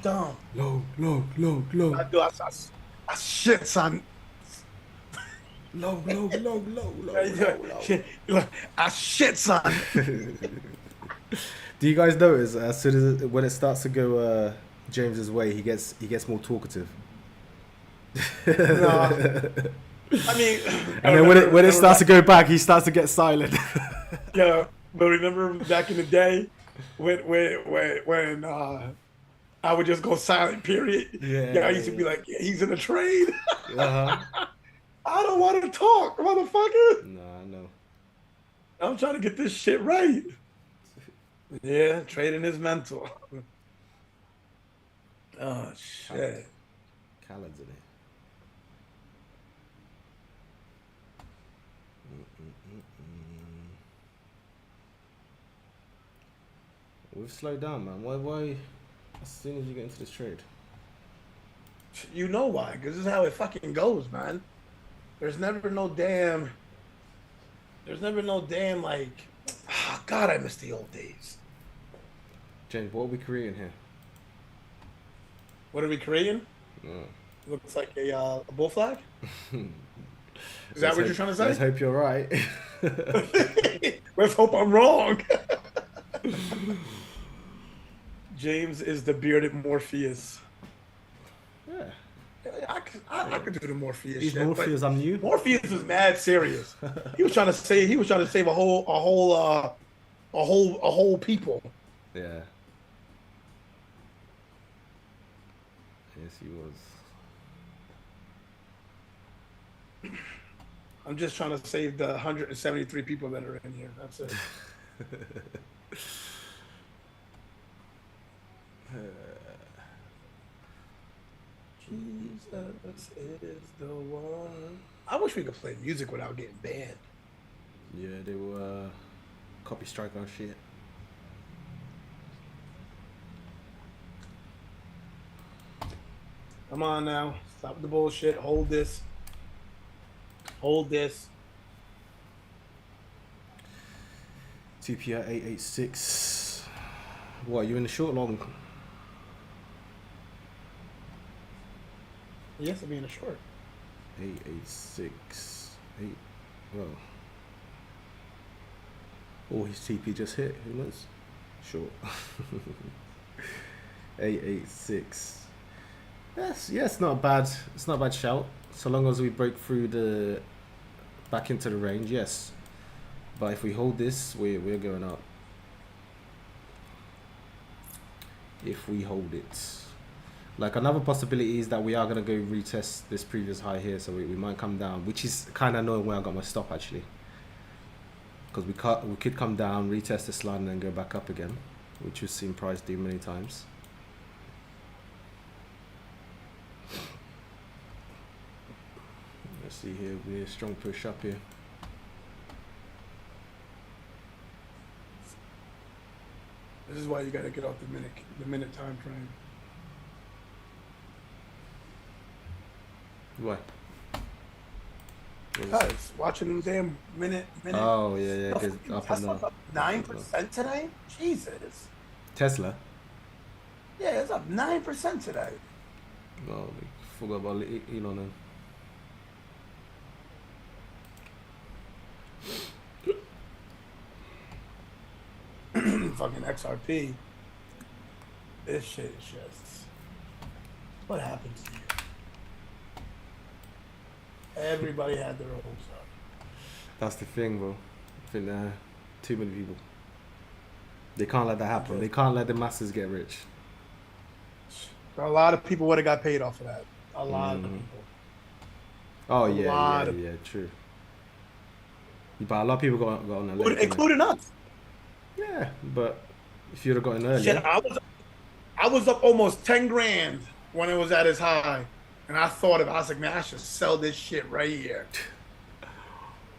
[SPEAKER 1] Dumb.
[SPEAKER 2] Low.
[SPEAKER 1] I shit, son.
[SPEAKER 2] Low.
[SPEAKER 1] Shit. I shit, son.
[SPEAKER 2] Do you guys notice as soon as when it starts to go James's way, he gets more talkative?
[SPEAKER 1] No. I mean,
[SPEAKER 2] And then when it starts to go back, he starts to get silent.
[SPEAKER 1] yeah, but remember back in the day when I would just go silent. Period.
[SPEAKER 2] Yeah,
[SPEAKER 1] I used to be like, yeah, he's in a trade.
[SPEAKER 2] Uh-huh.
[SPEAKER 1] I don't want to talk, motherfucker.
[SPEAKER 2] No, I know.
[SPEAKER 1] I'm trying to get this shit right. Yeah, trading is mental. Oh shit.
[SPEAKER 2] Khaled's in it. We've slowed down, man. Why? As soon as you get into this trade.
[SPEAKER 1] You know why? Because this is how it fucking goes, man. There's never no damn like, oh, God, I miss the old days.
[SPEAKER 2] James, what are we creating here?
[SPEAKER 1] What are we creating?
[SPEAKER 2] Mm.
[SPEAKER 1] Looks like a bull flag. Is that
[SPEAKER 2] Let's
[SPEAKER 1] what
[SPEAKER 2] hope-
[SPEAKER 1] you're trying to
[SPEAKER 2] Let's
[SPEAKER 1] say?
[SPEAKER 2] hope you're right.
[SPEAKER 1] Let's hope I'm wrong. James is the bearded Morpheus.
[SPEAKER 2] Yeah.
[SPEAKER 1] I could do the Morpheus
[SPEAKER 2] He's
[SPEAKER 1] shit,
[SPEAKER 2] Morpheus,
[SPEAKER 1] but
[SPEAKER 2] I'm you.
[SPEAKER 1] Morpheus was mad serious. He was trying to save a whole people.
[SPEAKER 2] Yeah. Yes, he was.
[SPEAKER 1] I'm just trying to save the 173 people that are in here. That's it. Jesus is the one. I wish we could play music without getting banned.
[SPEAKER 2] Yeah, they were copy strike on shit.
[SPEAKER 1] Come on now. Stop the bullshit. Hold this. Hold this.
[SPEAKER 2] TP at 886. What, you in the short long?
[SPEAKER 1] Yes, I'm being a short.
[SPEAKER 2] 886. 8. Well. Oh, his TP just hit. Who knows? Short. 886. Yeah, it's not bad. It's not a bad shout. So long as we break through the back into the range, yes. But if we hold this, we're going up. If we hold it. Like, another possibility is that we are going to go retest this previous high here, so we might come down, which is kind of knowing where I got my stop, actually. Because we could come down, retest this line, and then go back up again, which we've seen price do many times. Let's see here, we need a strong push up here.
[SPEAKER 1] This is why you got to get off the minute time frame.
[SPEAKER 2] Why?
[SPEAKER 1] Guys, watching them damn minute.
[SPEAKER 2] Oh, yeah,
[SPEAKER 1] No,
[SPEAKER 2] because
[SPEAKER 1] fucking
[SPEAKER 2] up and
[SPEAKER 1] Tesla's
[SPEAKER 2] down.
[SPEAKER 1] up 9% today. Jesus.
[SPEAKER 2] Tesla?
[SPEAKER 1] Yeah, it's up 9% today.
[SPEAKER 2] Oh, we forgot about Elon then.
[SPEAKER 1] Fucking XRP. This shit is just. What happened to you? Everybody had their hopes up.
[SPEAKER 2] That's the thing, bro. I think too many people. They can't let that happen. They can't let the masses get rich.
[SPEAKER 1] A lot of people would have got paid off of that. A lot of people.
[SPEAKER 2] Oh,
[SPEAKER 1] A lot
[SPEAKER 2] yeah, true. But a lot of people got on a late.
[SPEAKER 1] Including us.
[SPEAKER 2] Yeah, but if you'd have gotten earlier.
[SPEAKER 1] Shit, I was up almost 10 grand when it was at its high. And I was like, man, I should sell this shit right here.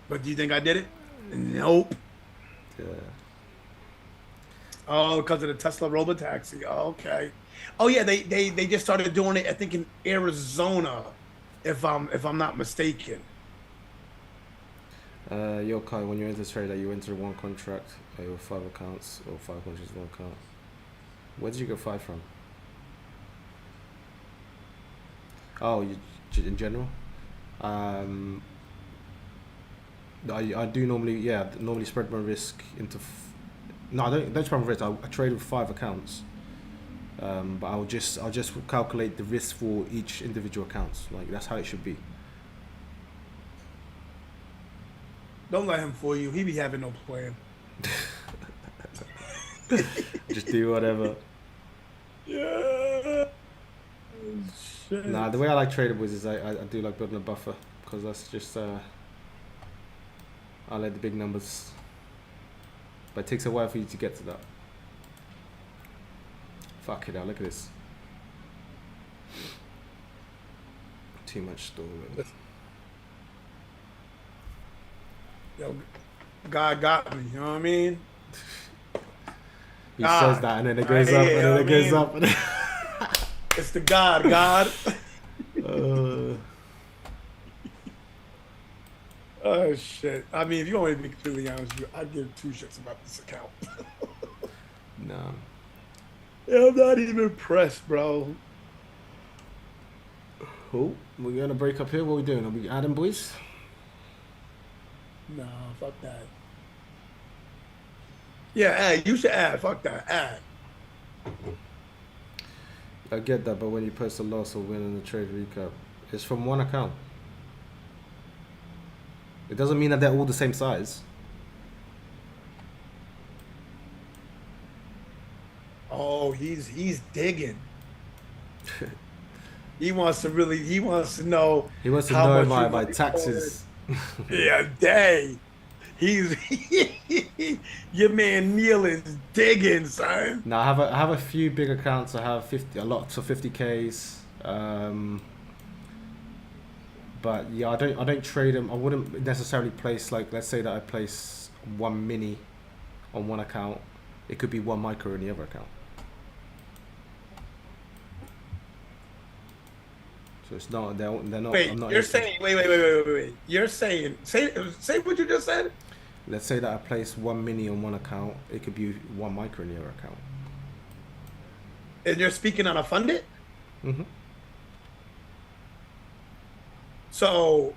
[SPEAKER 1] But do you think I did it? Nope.
[SPEAKER 2] Yeah.
[SPEAKER 1] Oh, because of the Tesla robotaxi. Oh, okay. Oh yeah, they just started doing it, I think, in Arizona, if I'm not mistaken.
[SPEAKER 2] Yo, Kai, when you enter trade, you enter one contract or 5 accounts, or 5 contracts, 1 account. Where did you get 5 from? Oh, in general? I do normally spread my risk into. No, I don't spread my risk. I trade with 5 accounts. But I'll just calculate the risk for each individual accounts. Like, that's how it should be.
[SPEAKER 1] Don't let him fool you. He be having no plan.
[SPEAKER 2] Just do whatever.
[SPEAKER 1] Yeah. Shit.
[SPEAKER 2] Nah, the way I like trading with is I do like building a buffer, because that's just I like the big numbers, but it takes a while for you to get to that. Fuck it out, look at this. Too much storage.
[SPEAKER 1] Yo, God got me. You know what I mean?
[SPEAKER 2] He says that, and then it goes up, and then it goes up. And
[SPEAKER 1] it's the God. Oh shit! I mean, if you want me to be completely honest with you, I'd give 2 shits about this account.
[SPEAKER 2] Nah.
[SPEAKER 1] Yeah, I'm not even impressed, bro.
[SPEAKER 2] Cool. We're gonna break up here. What are we doing? Are we adding, boys?
[SPEAKER 1] No, fuck that. Yeah, add. You should add. Fuck that. Add.
[SPEAKER 2] I get that, but when you post a loss or win in the trade recap, it's from one account. It doesn't mean that they're all the same size.
[SPEAKER 1] Oh, he's digging. He wants to know.
[SPEAKER 2] He wants to
[SPEAKER 1] how
[SPEAKER 2] know
[SPEAKER 1] much
[SPEAKER 2] my
[SPEAKER 1] you
[SPEAKER 2] taxes.
[SPEAKER 1] Yeah, dang. He's your man Neil is digging, son.
[SPEAKER 2] Now I have a few big accounts. I have a lot of 50Ks. But yeah, I don't trade them. I wouldn't necessarily place, like, let's say that I place one mini on one account. It could be one micro in the other account. So it's not, they're not.
[SPEAKER 1] Wait,
[SPEAKER 2] I'm not
[SPEAKER 1] you're saying, wait. You're saying, say what you just said?
[SPEAKER 2] Let's say that I place one mini on one account. It could be one micro in the other account.
[SPEAKER 1] And you're speaking on a funded?
[SPEAKER 2] Mm-hmm.
[SPEAKER 1] So,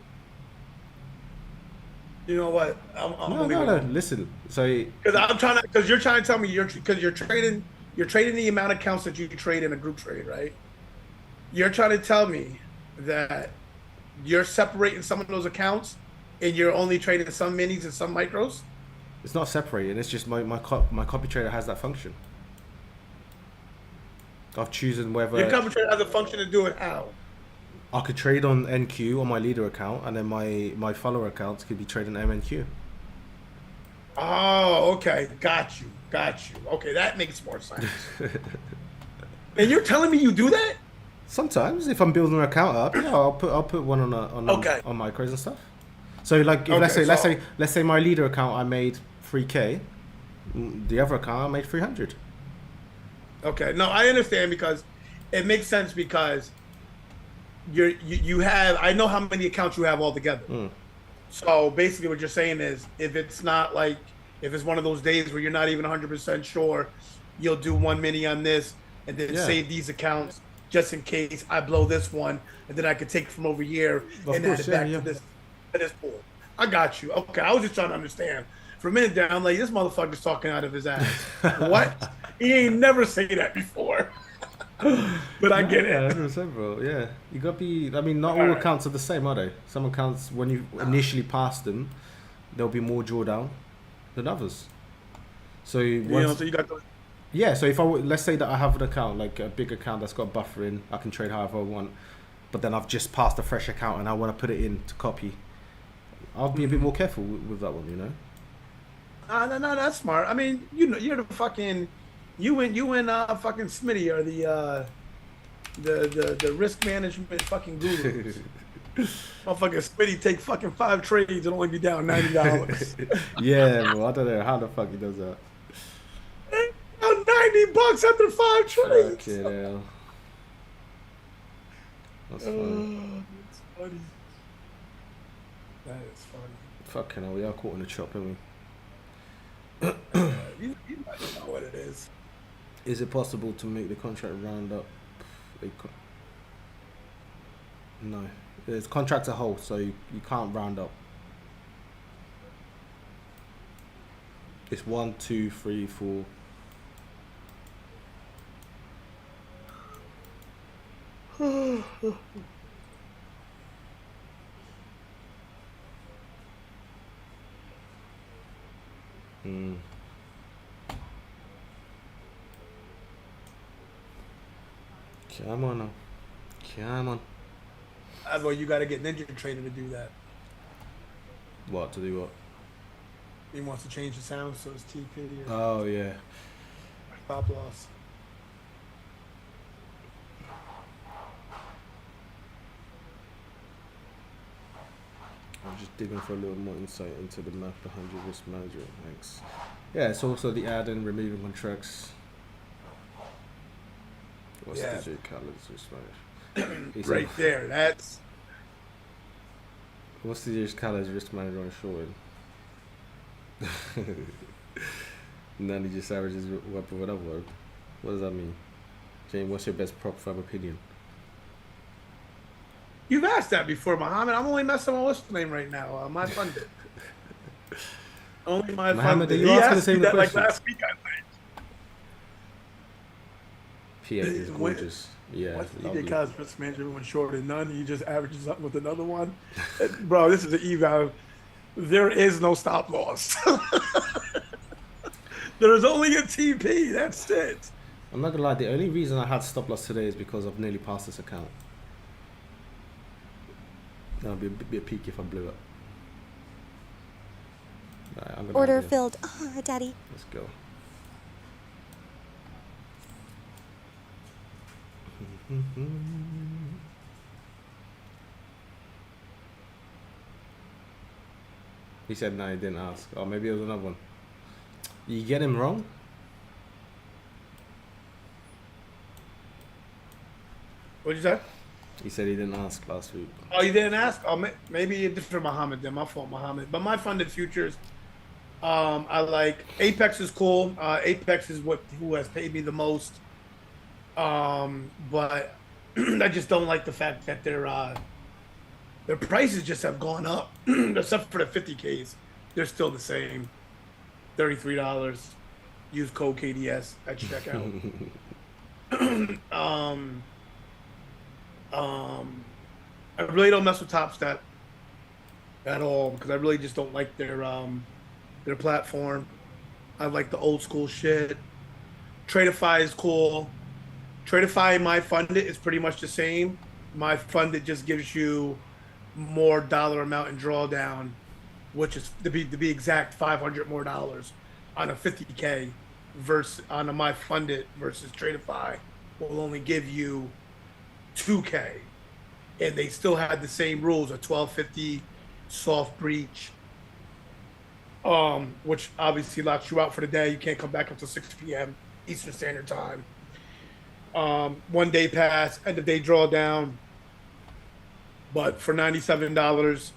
[SPEAKER 1] you know what?
[SPEAKER 2] No. Listen. So
[SPEAKER 1] because you're trying to tell me you're trading the amount of accounts that you trade in a group trade, right? You're trying to tell me that you're separating some of those accounts and you're only trading some minis and some micros?
[SPEAKER 2] it's not separating. It's just my copy trader has that function of choosing whether
[SPEAKER 1] Your copy trader has a function to do it how?
[SPEAKER 2] I could trade on NQ on my leader account, and then my follower accounts could be trading MNQ.
[SPEAKER 1] Oh, okay. Got you. Okay, that makes more sense. And you're telling me you do that?
[SPEAKER 2] Sometimes, if I'm building an account up, yeah, I'll put one on
[SPEAKER 1] Okay.
[SPEAKER 2] on micros and stuff. So like, if let's say my leader account I made 3K, the other account I made 300.
[SPEAKER 1] Okay, no, I understand because it makes sense because you have, I know how many accounts you have altogether. So basically what you're saying is if it's one of those days where you're not even 100% sure, you'll do one mini on this and then save these accounts just in case I blow this one, and then I could take from over here and add it back to this pool. I got you. Okay, I was just trying to understand. For a minute there, I'm like, this motherfucker's talking out of his ass. What? He ain't never say that before. But I get it.
[SPEAKER 2] 100%, bro. Yeah, you got to be. I mean, not all accounts are the same, are they? Some accounts, when you initially pass them, there'll be more drawdown than others. So
[SPEAKER 1] so you got those.
[SPEAKER 2] Yeah, so if let's say that I have an account, like a big account that's got buffer in, I can trade however I want, but then I've just passed a fresh account and I want to put it in to copy. I'll be a bit more careful with that one, you know.
[SPEAKER 1] No, that's smart. I mean, you're the fucking, you and fucking Smitty are the risk management fucking guru. Motherfucking Smitty take fucking 5 trades and only be down $90.
[SPEAKER 2] Yeah, bro. I don't know how the fuck he does that.
[SPEAKER 1] $90 after 5 trades.
[SPEAKER 2] Fucking hell. That's funny.
[SPEAKER 1] That's funny. That is funny.
[SPEAKER 2] Fucking hell, we are caught in the chop, aren't
[SPEAKER 1] You might know what it is.
[SPEAKER 2] we? Is it possible to make the contract round up? No. It's contract a whole, so you can't round up. It's 1, 2, 3, 4. Come on now. Come on.
[SPEAKER 1] Well, you got to get Ninja Trainer to do that.
[SPEAKER 2] What, to do what?
[SPEAKER 1] He wants to change the sound so it's TP or
[SPEAKER 2] Oh, yeah.
[SPEAKER 1] stop loss.
[SPEAKER 2] I'm just digging for a little more insight into the math behind your risk management. Thanks. Yeah, it's also the add-in, removing contracts. What's the Geopolitical risk management?
[SPEAKER 1] Right there, that's...
[SPEAKER 2] What's the Geopolitical risk manager on shorting? None he just averages up with another one. What does that mean? Jane, what's your best prop firm opinion?
[SPEAKER 1] You've asked that before, Muhammad. I'm only messing with what's his name right now. My funded. Only my
[SPEAKER 2] Muhammad,
[SPEAKER 1] funded.
[SPEAKER 2] are you
[SPEAKER 1] He
[SPEAKER 2] asking the
[SPEAKER 1] asked me
[SPEAKER 2] same
[SPEAKER 1] that like
[SPEAKER 2] question?
[SPEAKER 1] last week.
[SPEAKER 2] P8 is gorgeous. Yeah,
[SPEAKER 1] What's
[SPEAKER 2] lovely.
[SPEAKER 1] DJ Khaled's risk management when short and none? He just averages up with another one. Bro, this is an eval. There is no stop loss. There's only a TP. That's it.
[SPEAKER 2] I'm not gonna lie, the only reason I had stop loss today is because I've nearly passed this account. That'd be a bit peaky if I blew up. Right, I'm gonna
[SPEAKER 4] Order
[SPEAKER 2] have it.
[SPEAKER 4] filled. Daddy.
[SPEAKER 2] Let's go. He said no, he didn't ask. Or maybe it was another one. You get him wrong?
[SPEAKER 1] What'd you say?
[SPEAKER 2] He said he didn't ask last week.
[SPEAKER 1] Oh, you didn't ask? Oh, maybe a different Muhammad then. My fault, Muhammad. But my funded futures, I like Apex is cool. Apex is who has paid me the most. But I just don't like the fact that their prices just have gone up, except for the 50Ks. They're still the same. $33. Use code KDS at checkout. I really don't mess with Top Step at all because I really just don't like their platform. I like the old school shit. Tradeify is cool. Tradeify and my funded is pretty much the same. My funded just gives you more dollar amount in drawdown, which is to be exact $500 more on a 50K versus on a my funded versus Tradeify will only give you 2K, and they still had the same rules: a 1250 soft breach, which obviously locks you out for the day. You can't come back until 6 p.m. Eastern Standard Time. 1 day pass, end of day drawdown. But for $97,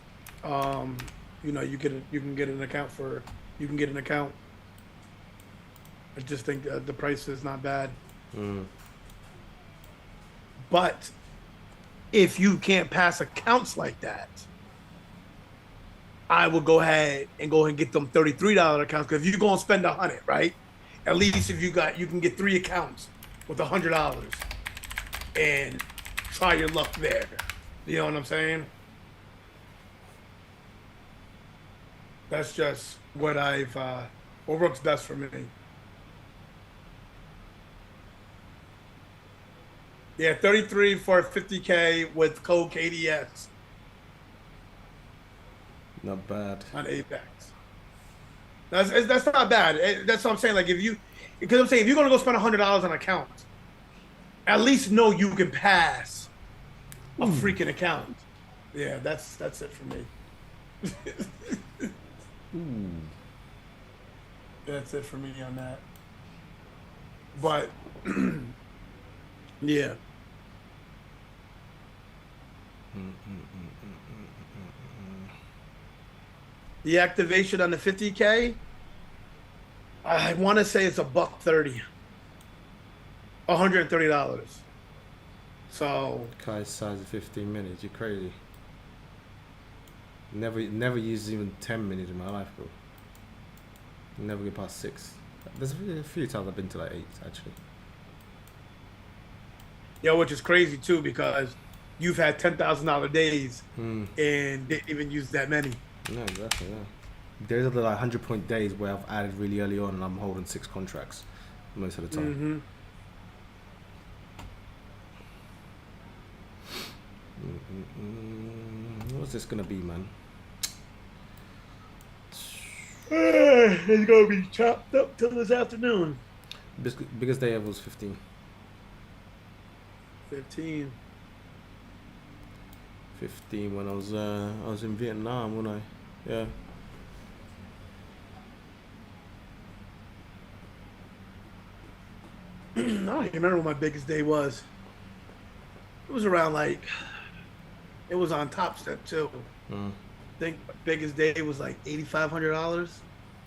[SPEAKER 1] you can get an account. I just think the price is not bad. But if you can't pass accounts like that, I will go ahead and get them $33 accounts. Because if you go and spend $100, right? At least if you can get 3 accounts with $100 and try your luck there. You know what I'm saying? That's just what what works best for me. Yeah, 33 for 50K with code KDS
[SPEAKER 2] Not bad.
[SPEAKER 1] on Apex. That's not bad. That's what I'm saying. Like because I'm saying if you're gonna go spend $100 on account, at least know you can pass a freaking account. Yeah, that's it for me. That's it for me on that. But yeah. The activation on the 50K, I want to say it's $130, $130. So
[SPEAKER 2] Kai's size of 15 minutes. You're crazy. Never used even 10 minutes in my life, bro. Never get past 6. There's a few times I've been to like 8 actually.
[SPEAKER 1] yeah, which is crazy too because you've had $10,000 days and didn't even use that many.
[SPEAKER 2] No, exactly. Yeah. There's the like 100-point days where I've added really early on and I'm holding 6 contracts most of the time. What's this gonna be, man?
[SPEAKER 1] It's gonna be chopped up till this afternoon.
[SPEAKER 2] Biggest day ever was 15.
[SPEAKER 1] 15.
[SPEAKER 2] 15 when I was in Vietnam, wasn't I? Yeah.
[SPEAKER 1] I don't even remember what my biggest day was. It was around it was on Top Step too. I think my biggest day was like $8,500.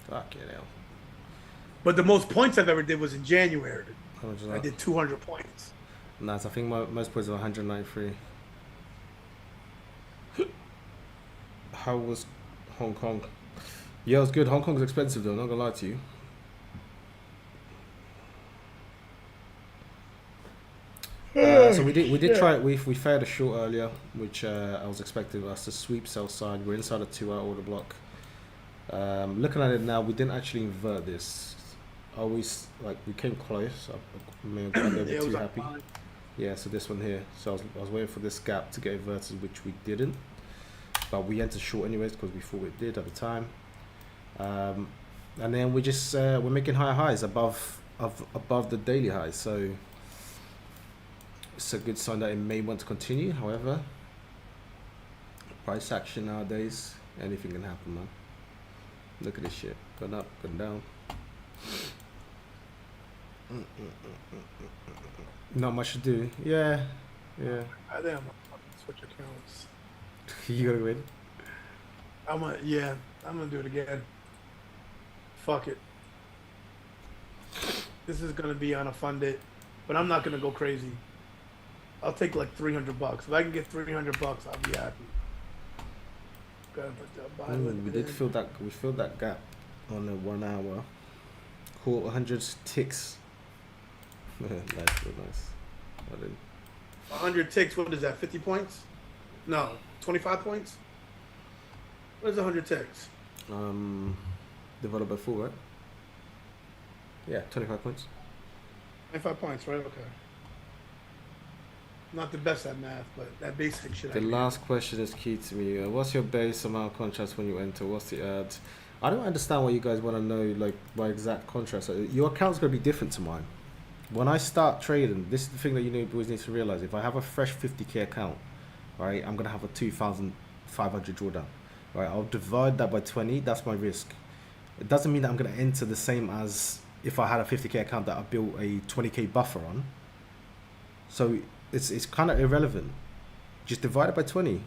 [SPEAKER 2] Fuck yeah, hell.
[SPEAKER 1] But the most points I've ever did was in January.
[SPEAKER 2] How much is
[SPEAKER 1] I
[SPEAKER 2] that?
[SPEAKER 1] did 200 points.
[SPEAKER 2] Nice. I think my most points were 193. How was Hong Kong? Yeah, it was good. Hong Kong's expensive though, not gonna lie to you. So we did try it. We fared a short earlier, which I was expecting us to sweep sell side. We're inside a 2 hour order block. Looking at it now, we didn't actually invert this. Always like we came close. I may have been a bit too happy. Yeah, so this one here. So I was waiting for this gap to get inverted, which we didn't. But we entered short anyways because we thought it did at the time. And then we just we're making higher highs above the daily highs. So it's a good sign that it may want to continue. However, price action nowadays, anything can happen, man. Look at this shit, going up, going down. Not much to do. Yeah.
[SPEAKER 1] I think I'm gonna switch accounts.
[SPEAKER 2] You gotta win.
[SPEAKER 1] I'm gonna do it again. Fuck it. This is gonna be unfunded, but I'm not gonna go crazy. I'll take like $300. If I can get $300, I'll be happy.
[SPEAKER 2] We filled that gap on the 1 hour. Cool, 100 ticks. Nice, real nice.
[SPEAKER 1] 100 ticks. What is that? 50 points? No, 25 points. What is 100 ticks?
[SPEAKER 2] Divided by 4, right? Yeah, 25 points.
[SPEAKER 1] 25 points, right? Okay. Not the best at math, but that basic shit.
[SPEAKER 2] The last question is key to me. What's your base amount of contracts when you enter? What's the ad? I don't understand why you guys want to know like my exact contracts. Your account's gonna be different to mine. When I start trading, this is the thing that you always need to realize. If I have a fresh 50k account, right, I'm gonna have a 2,500 drawdown. Right, I'll divide that by 20. That's my risk. It doesn't mean that I'm gonna enter the same as if I had a 50k account that I built a 20k buffer on. So it's kind of irrelevant. Just divide it by 20.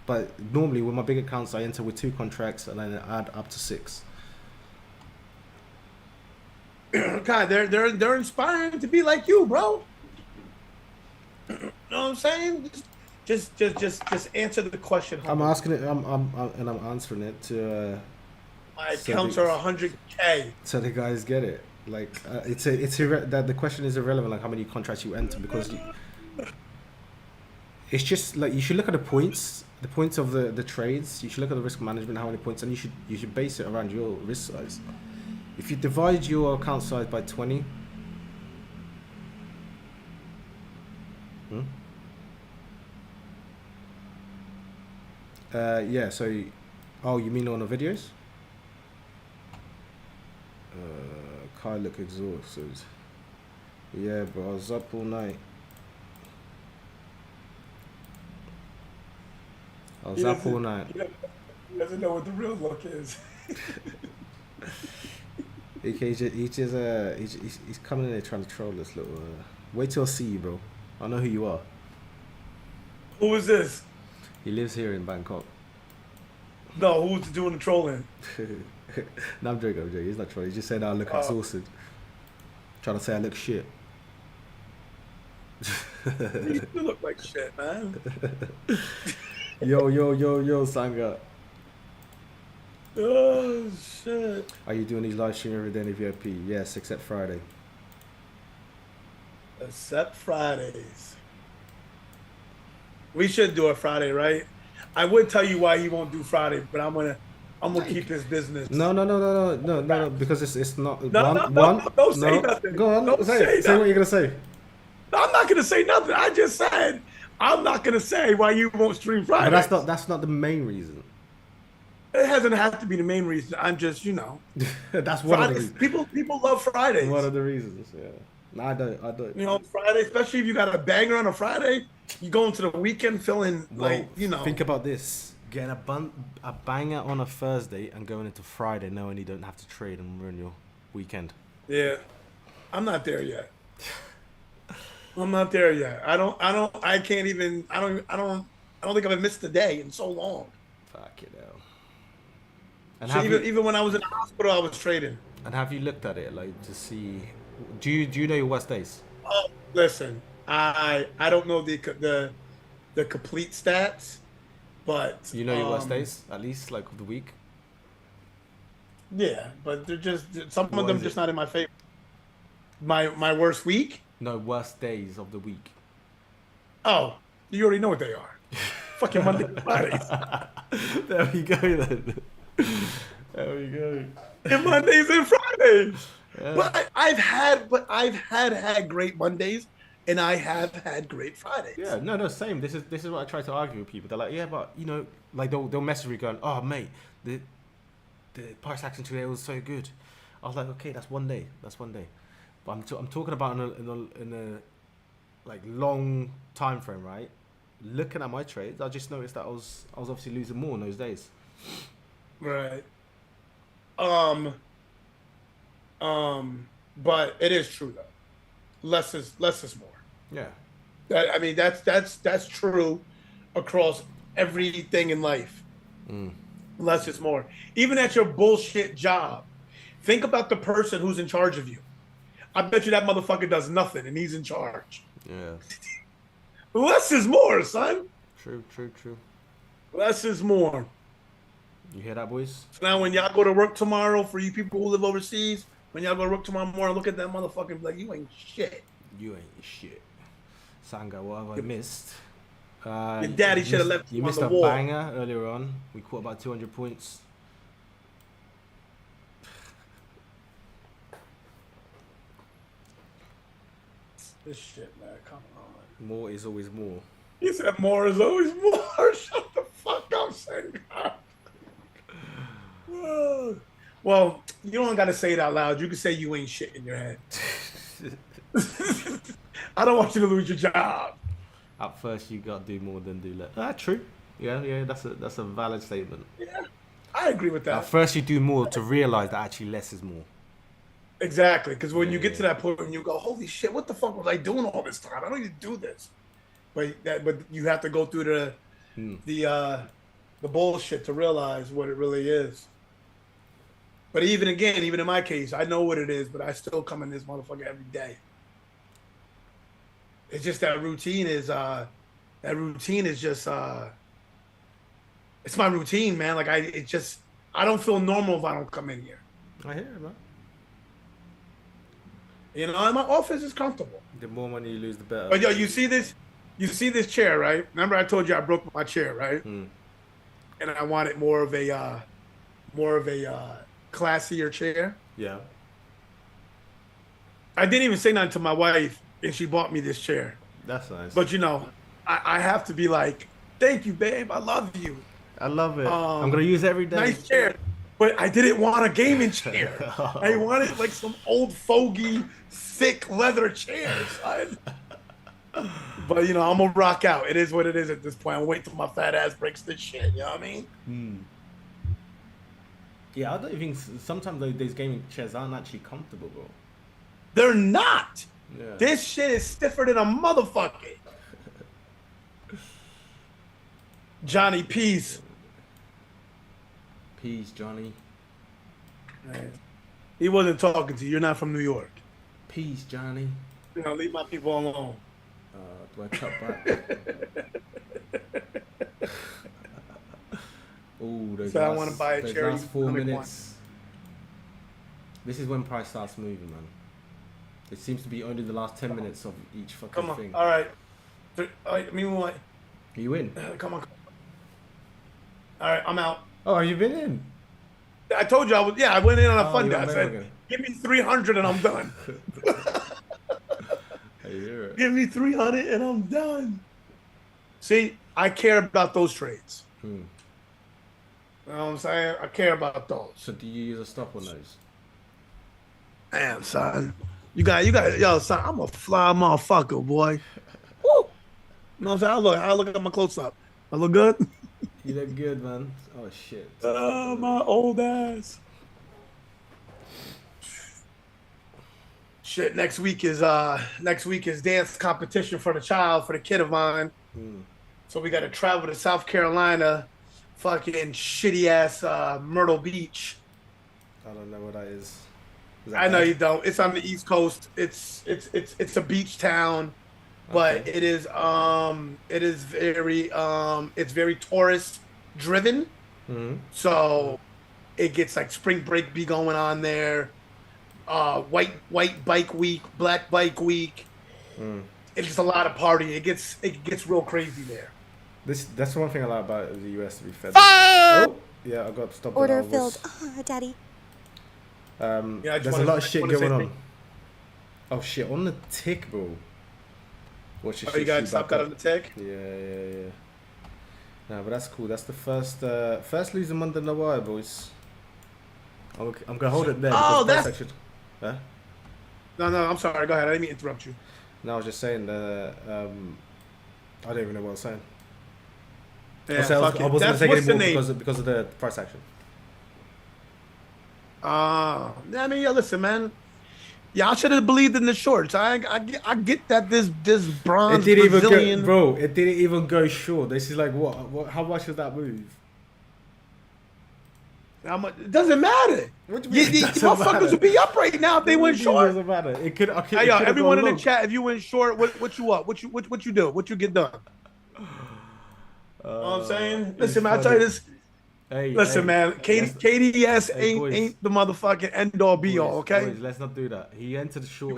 [SPEAKER 2] But normally with my big accounts, I enter with 2 contracts and then add up to 6.
[SPEAKER 1] God, they're inspiring to be like you, bro. You know what I'm saying? Just answer the question.
[SPEAKER 2] I'm asking it. I'm answering it to.
[SPEAKER 1] My accounts are 100K.
[SPEAKER 2] So the guys get it. Like that the question is irrelevant. Like how many contracts you enter because it's just like you should look at the points of the trades. You should look at the risk management, how many points, and you should base it around your risk size. If you divide your account size by 20, yeah. So, you mean on the videos? Kai look exhausted. Yeah, bro, I was up all night. He
[SPEAKER 1] doesn't know what the real look is.
[SPEAKER 2] He's coming in there trying to troll this little. Wait till I see you, bro. I know who you are.
[SPEAKER 1] Who is this?
[SPEAKER 2] He lives here in Bangkok.
[SPEAKER 1] No, who's doing the trolling?
[SPEAKER 2] No, I'm joking. He's not trolling. He just said I look exhausted. Trying to say I look shit.
[SPEAKER 1] You look like shit, man.
[SPEAKER 2] Yo, Sangha.
[SPEAKER 1] Oh, shit.
[SPEAKER 2] Are you doing these live stream every day in the VIP? Yes, except Friday.
[SPEAKER 1] Except Fridays. We should do a Friday, right? I would tell you why he won't do Friday, but I'm gonna keep his business.
[SPEAKER 2] No, because it's not.
[SPEAKER 1] Don't say nothing.
[SPEAKER 2] Go on,
[SPEAKER 1] Don't
[SPEAKER 2] say what you're gonna say.
[SPEAKER 1] No, I'm not gonna say nothing. I just said I'm not gonna say why you won't stream Friday.
[SPEAKER 2] But that's not the main reason.
[SPEAKER 1] It doesn't have to be the main reason. I'm just,
[SPEAKER 2] that's one of the reasons.
[SPEAKER 1] People love Fridays.
[SPEAKER 2] One of the reasons, yeah. No, I don't.
[SPEAKER 1] Friday, especially if you got a banger on a Friday, you go into the weekend feeling
[SPEAKER 2] Think about this: getting a banger on a Thursday and going into Friday, knowing you don't have to trade and ruin your weekend.
[SPEAKER 1] Yeah, I'm not there yet. I'm not there yet. I don't think I've missed a day in so long.
[SPEAKER 2] Fuck it out. And
[SPEAKER 1] so even when I was in the hospital, I was trading.
[SPEAKER 2] And have you looked at it, like, to see? Do you know your worst days?
[SPEAKER 1] Oh, listen, I don't know the complete stats, But
[SPEAKER 2] You know your worst days, at least, like, of the week?
[SPEAKER 1] Yeah, but they're just some of
[SPEAKER 2] What
[SPEAKER 1] them
[SPEAKER 2] is
[SPEAKER 1] just
[SPEAKER 2] it?
[SPEAKER 1] not in my favor. My worst week?
[SPEAKER 2] No, worst days of the week.
[SPEAKER 1] Oh, you already know what they are. Fucking Monday, Fridays.
[SPEAKER 2] There we go then. There we go.
[SPEAKER 1] And Mondays and Fridays.
[SPEAKER 2] Yeah.
[SPEAKER 1] But I've had great Mondays, and I have had great Fridays.
[SPEAKER 2] Yeah, no, same. This is what I try to argue with people. They're like, yeah, but you know, like they'll message me going, oh mate, the price action today was so good. I was like, okay, that's one day. But I'm talking about in a like long time frame, right? Looking at my trades, I just noticed that I was obviously losing more in those days.
[SPEAKER 1] Right. But it is true though. Less is more.
[SPEAKER 2] Yeah.
[SPEAKER 1] I mean, that's true across everything in life. Less is more. Even at your bullshit job, think about the person who's in charge of you. I bet you that motherfucker does nothing and he's in charge.
[SPEAKER 2] Yeah.
[SPEAKER 1] Less is more, son.
[SPEAKER 2] True.
[SPEAKER 1] Less is more.
[SPEAKER 2] You hear that, boys?
[SPEAKER 1] So now when y'all go to work tomorrow, for you people who live overseas, when y'all go to work tomorrow morning, look at that motherfucker and be like, you ain't shit.
[SPEAKER 2] You ain't shit. Sanga, what have I missed?
[SPEAKER 1] Your daddy should have left
[SPEAKER 2] you
[SPEAKER 1] you on
[SPEAKER 2] missed
[SPEAKER 1] the
[SPEAKER 2] a
[SPEAKER 1] wall.
[SPEAKER 2] banger earlier on. We caught about 200 points.
[SPEAKER 1] This shit, man, come on.
[SPEAKER 2] More is always more.
[SPEAKER 1] He said more is always more. Shut the fuck up, Senga. Well, you don't got to say it out loud. You can say you ain't shit in your head. I don't want you to lose your job.
[SPEAKER 2] At first, you got to do more than do less. True. Yeah, that's a valid statement.
[SPEAKER 1] Yeah, I agree with that.
[SPEAKER 2] At first, you do more to realize that actually less is more.
[SPEAKER 1] Exactly, because when you get to that point and you go, holy shit, what the fuck was I doing all this time? I don't need to do this. But you have to go through the bullshit to realize what it really is. But even in my case, I know what it is, but I still come in this motherfucker every day. It's just that routine is just it's my routine, man. Like I don't feel normal if I don't come in here.
[SPEAKER 2] I hear it, man.
[SPEAKER 1] You know, and my office is comfortable.
[SPEAKER 2] The more money you lose, the better.
[SPEAKER 1] But yo, you see this chair, right? Remember I told you I broke my chair, right? And I wanted more of a classier chair.
[SPEAKER 2] Yeah.
[SPEAKER 1] I didn't even say nothing to my wife, and she bought me this chair.
[SPEAKER 2] That's nice.
[SPEAKER 1] But you know, I have to be like, thank you, babe. I love you.
[SPEAKER 2] I love it. I'm gonna use it every day.
[SPEAKER 1] Nice chair. But I didn't want a gaming chair. I wanted like some old fogey, thick leather chair, son. But you know, I'm gonna rock out. It is what it is at this point. I'm waiting till my fat ass breaks this shit. You know what I mean?
[SPEAKER 2] Yeah, I don't think sometimes those gaming chairs aren't actually comfortable, bro.
[SPEAKER 1] They're not.
[SPEAKER 2] Yeah.
[SPEAKER 1] This shit is stiffer than a motherfucker. Johnny Peace.
[SPEAKER 2] Peace, Johnny.
[SPEAKER 1] He wasn't talking to you. You're not from New York.
[SPEAKER 2] Peace, Johnny.
[SPEAKER 1] You know, leave my people alone.
[SPEAKER 2] Do I cut back? Oh,
[SPEAKER 1] So I want to buy a
[SPEAKER 2] those
[SPEAKER 1] chair.
[SPEAKER 2] last 4 minutes. This is when price starts moving, man. It seems to be only the last 10 minutes of each fucking
[SPEAKER 1] Come on.
[SPEAKER 2] thing.
[SPEAKER 1] All right. I mean, what?
[SPEAKER 2] You win.
[SPEAKER 1] Come on. All right, I'm out.
[SPEAKER 2] Oh, you been in?
[SPEAKER 1] I told you I was. Yeah, I went in on a fun
[SPEAKER 2] you
[SPEAKER 1] day. I
[SPEAKER 2] went
[SPEAKER 1] said,
[SPEAKER 2] again.
[SPEAKER 1] "Give me 300 and I'm done."
[SPEAKER 2] I hear it.
[SPEAKER 1] Give me 300 and I'm done. See, I care about those trades. You know what I'm saying? I care about those.
[SPEAKER 2] So do you use a stop on those?
[SPEAKER 1] Damn, son. You got, yo, son, I'm a fly motherfucker, boy. Woo! You know what I'm saying? I look at my close up. I look good?
[SPEAKER 2] You look good, man. Oh, shit.
[SPEAKER 1] My old ass. Shit, next week is dance competition for the kid of mine. So we got to travel to South Carolina, fucking shitty ass Myrtle Beach.
[SPEAKER 2] I don't know what that is.
[SPEAKER 1] I know you don't. It's on the East Coast. It's a beach town. but
[SPEAKER 2] Okay.
[SPEAKER 1] it is very it's very tourist driven.
[SPEAKER 2] Mm-hmm.
[SPEAKER 1] So it gets like spring break be going on there. White bike week, black bike week. It's just a lot of partying. It gets real crazy there.
[SPEAKER 2] That's one thing I like about the US. To be fair. Oh, yeah, I got stopped.
[SPEAKER 4] Order filled. Daddy.
[SPEAKER 1] Yeah, I just
[SPEAKER 2] There's a
[SPEAKER 1] wanna-
[SPEAKER 2] lot of
[SPEAKER 1] I just
[SPEAKER 2] shit
[SPEAKER 1] wanna say
[SPEAKER 2] going on.
[SPEAKER 1] thank-
[SPEAKER 2] Oh shit, on the tick, bro. Watch your
[SPEAKER 1] Oh, you
[SPEAKER 2] shit
[SPEAKER 1] got
[SPEAKER 2] shoot
[SPEAKER 1] stopped
[SPEAKER 2] back
[SPEAKER 1] out
[SPEAKER 2] up.
[SPEAKER 1] of the tech.
[SPEAKER 2] Yeah. Nah, but that's cool. That's the first losing Monday in a while, boys. I'm gonna hold it there.
[SPEAKER 1] Oh,
[SPEAKER 2] because
[SPEAKER 1] that's-
[SPEAKER 2] price action. Huh?
[SPEAKER 1] No, I'm sorry. Go ahead. I didn't mean to interrupt you.
[SPEAKER 2] No, I was just saying that. I don't even know what I was saying.
[SPEAKER 1] Yeah,
[SPEAKER 2] I
[SPEAKER 1] fuck
[SPEAKER 2] wasn't
[SPEAKER 1] it.
[SPEAKER 2] gonna
[SPEAKER 1] That's
[SPEAKER 2] take
[SPEAKER 1] what's
[SPEAKER 2] it
[SPEAKER 1] the
[SPEAKER 2] anymore
[SPEAKER 1] name.
[SPEAKER 2] because of the price action.
[SPEAKER 1] I mean, yeah, listen, man. Y'all should have believed in the shorts. I get that this
[SPEAKER 2] It
[SPEAKER 1] bronze
[SPEAKER 2] didn't even
[SPEAKER 1] Brazilian.
[SPEAKER 2] go, bro. It didn't even go short. This is like what? How much does that move?
[SPEAKER 1] It doesn't matter.
[SPEAKER 2] What do you mean it
[SPEAKER 1] The
[SPEAKER 2] doesn't
[SPEAKER 1] motherfuckers
[SPEAKER 2] matter?
[SPEAKER 1] would be up right now if they went
[SPEAKER 2] It
[SPEAKER 1] short.
[SPEAKER 2] doesn't matter. It could.
[SPEAKER 1] Hey, yo, everyone in the chat, if you went short, what you up? What you do? What you get done? You know what I'm saying? Listen, man, I tell you this.
[SPEAKER 2] Hey,
[SPEAKER 1] Listen, man, KDS
[SPEAKER 2] boys.
[SPEAKER 1] ain't the motherfucking end all be all, okay?
[SPEAKER 2] Boys, let's not do that. He entered short.
[SPEAKER 1] You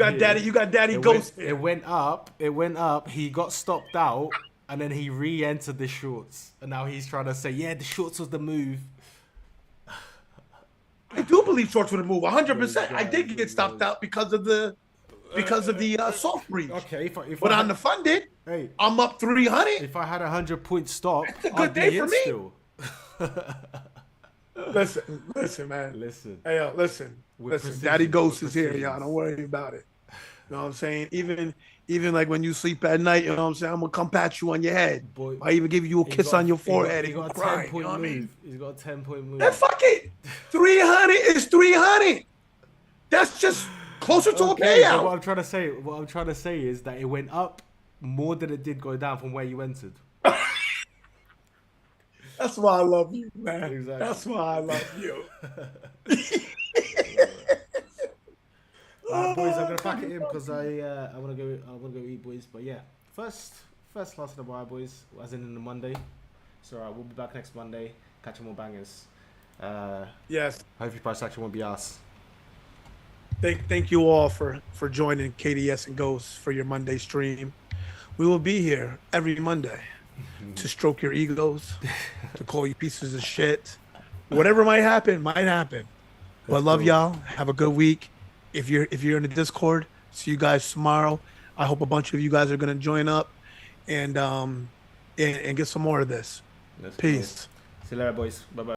[SPEAKER 1] got daddy Ghost
[SPEAKER 2] It went up. It went up. He got stopped out, and then he re-entered the shorts. And now he's trying to say, yeah, the shorts was the move.
[SPEAKER 1] I do believe shorts would have moved 100%. I did get stopped out because of the soft breach.
[SPEAKER 2] Okay,
[SPEAKER 1] But on the funded,
[SPEAKER 2] hey,
[SPEAKER 1] I'm up 300.
[SPEAKER 2] if I had 100-point stop,
[SPEAKER 1] That's a good
[SPEAKER 2] I'd be
[SPEAKER 1] day for
[SPEAKER 2] in
[SPEAKER 1] me.
[SPEAKER 2] still.
[SPEAKER 1] Listen, man.
[SPEAKER 2] Listen.
[SPEAKER 1] Hey, yo, listen.
[SPEAKER 2] With
[SPEAKER 1] Daddy
[SPEAKER 2] precision,
[SPEAKER 1] Ghost
[SPEAKER 2] with
[SPEAKER 1] is here,
[SPEAKER 2] precision.
[SPEAKER 1] y'all. Don't worry about it. You know what I'm saying? Even like when you sleep at night, you know what I'm saying? I'm gonna come pat you on your head.
[SPEAKER 2] Boy,
[SPEAKER 1] I even give you a kiss on your forehead
[SPEAKER 2] He
[SPEAKER 1] if you
[SPEAKER 2] got a
[SPEAKER 1] cry.
[SPEAKER 2] 10-point
[SPEAKER 1] You know what I
[SPEAKER 2] move.
[SPEAKER 1] mean?
[SPEAKER 2] He's got a 10-point move.
[SPEAKER 1] Then fuck it. 300 is 300. That's just closer to a
[SPEAKER 2] Okay, but
[SPEAKER 1] payout.
[SPEAKER 2] what I'm trying to say is that it went up more than it did go down from where you entered.
[SPEAKER 1] That's why I love you, man.
[SPEAKER 2] Exactly.
[SPEAKER 1] That's why I love you.
[SPEAKER 2] Boys, I'm gonna pack it in because I wanna go eat, boys. But yeah, first class of the while, boys, as in the Monday. So we'll be back next Monday, catching more bangers.
[SPEAKER 1] Yes.
[SPEAKER 2] Hopefully price action won't be us.
[SPEAKER 1] Thank you all for joining KDS and Ghosts for your Monday stream. We will be here every Monday to stroke your egos, to call you pieces of shit. Whatever might happen, might happen. But love
[SPEAKER 2] cool.
[SPEAKER 1] y'all. Have a good week. If you're in the Discord, see you guys tomorrow. I hope a bunch of you guys are gonna join up and get some more of this.
[SPEAKER 2] Let's go.
[SPEAKER 1] Peace.
[SPEAKER 2] See you later, boys. Bye bye.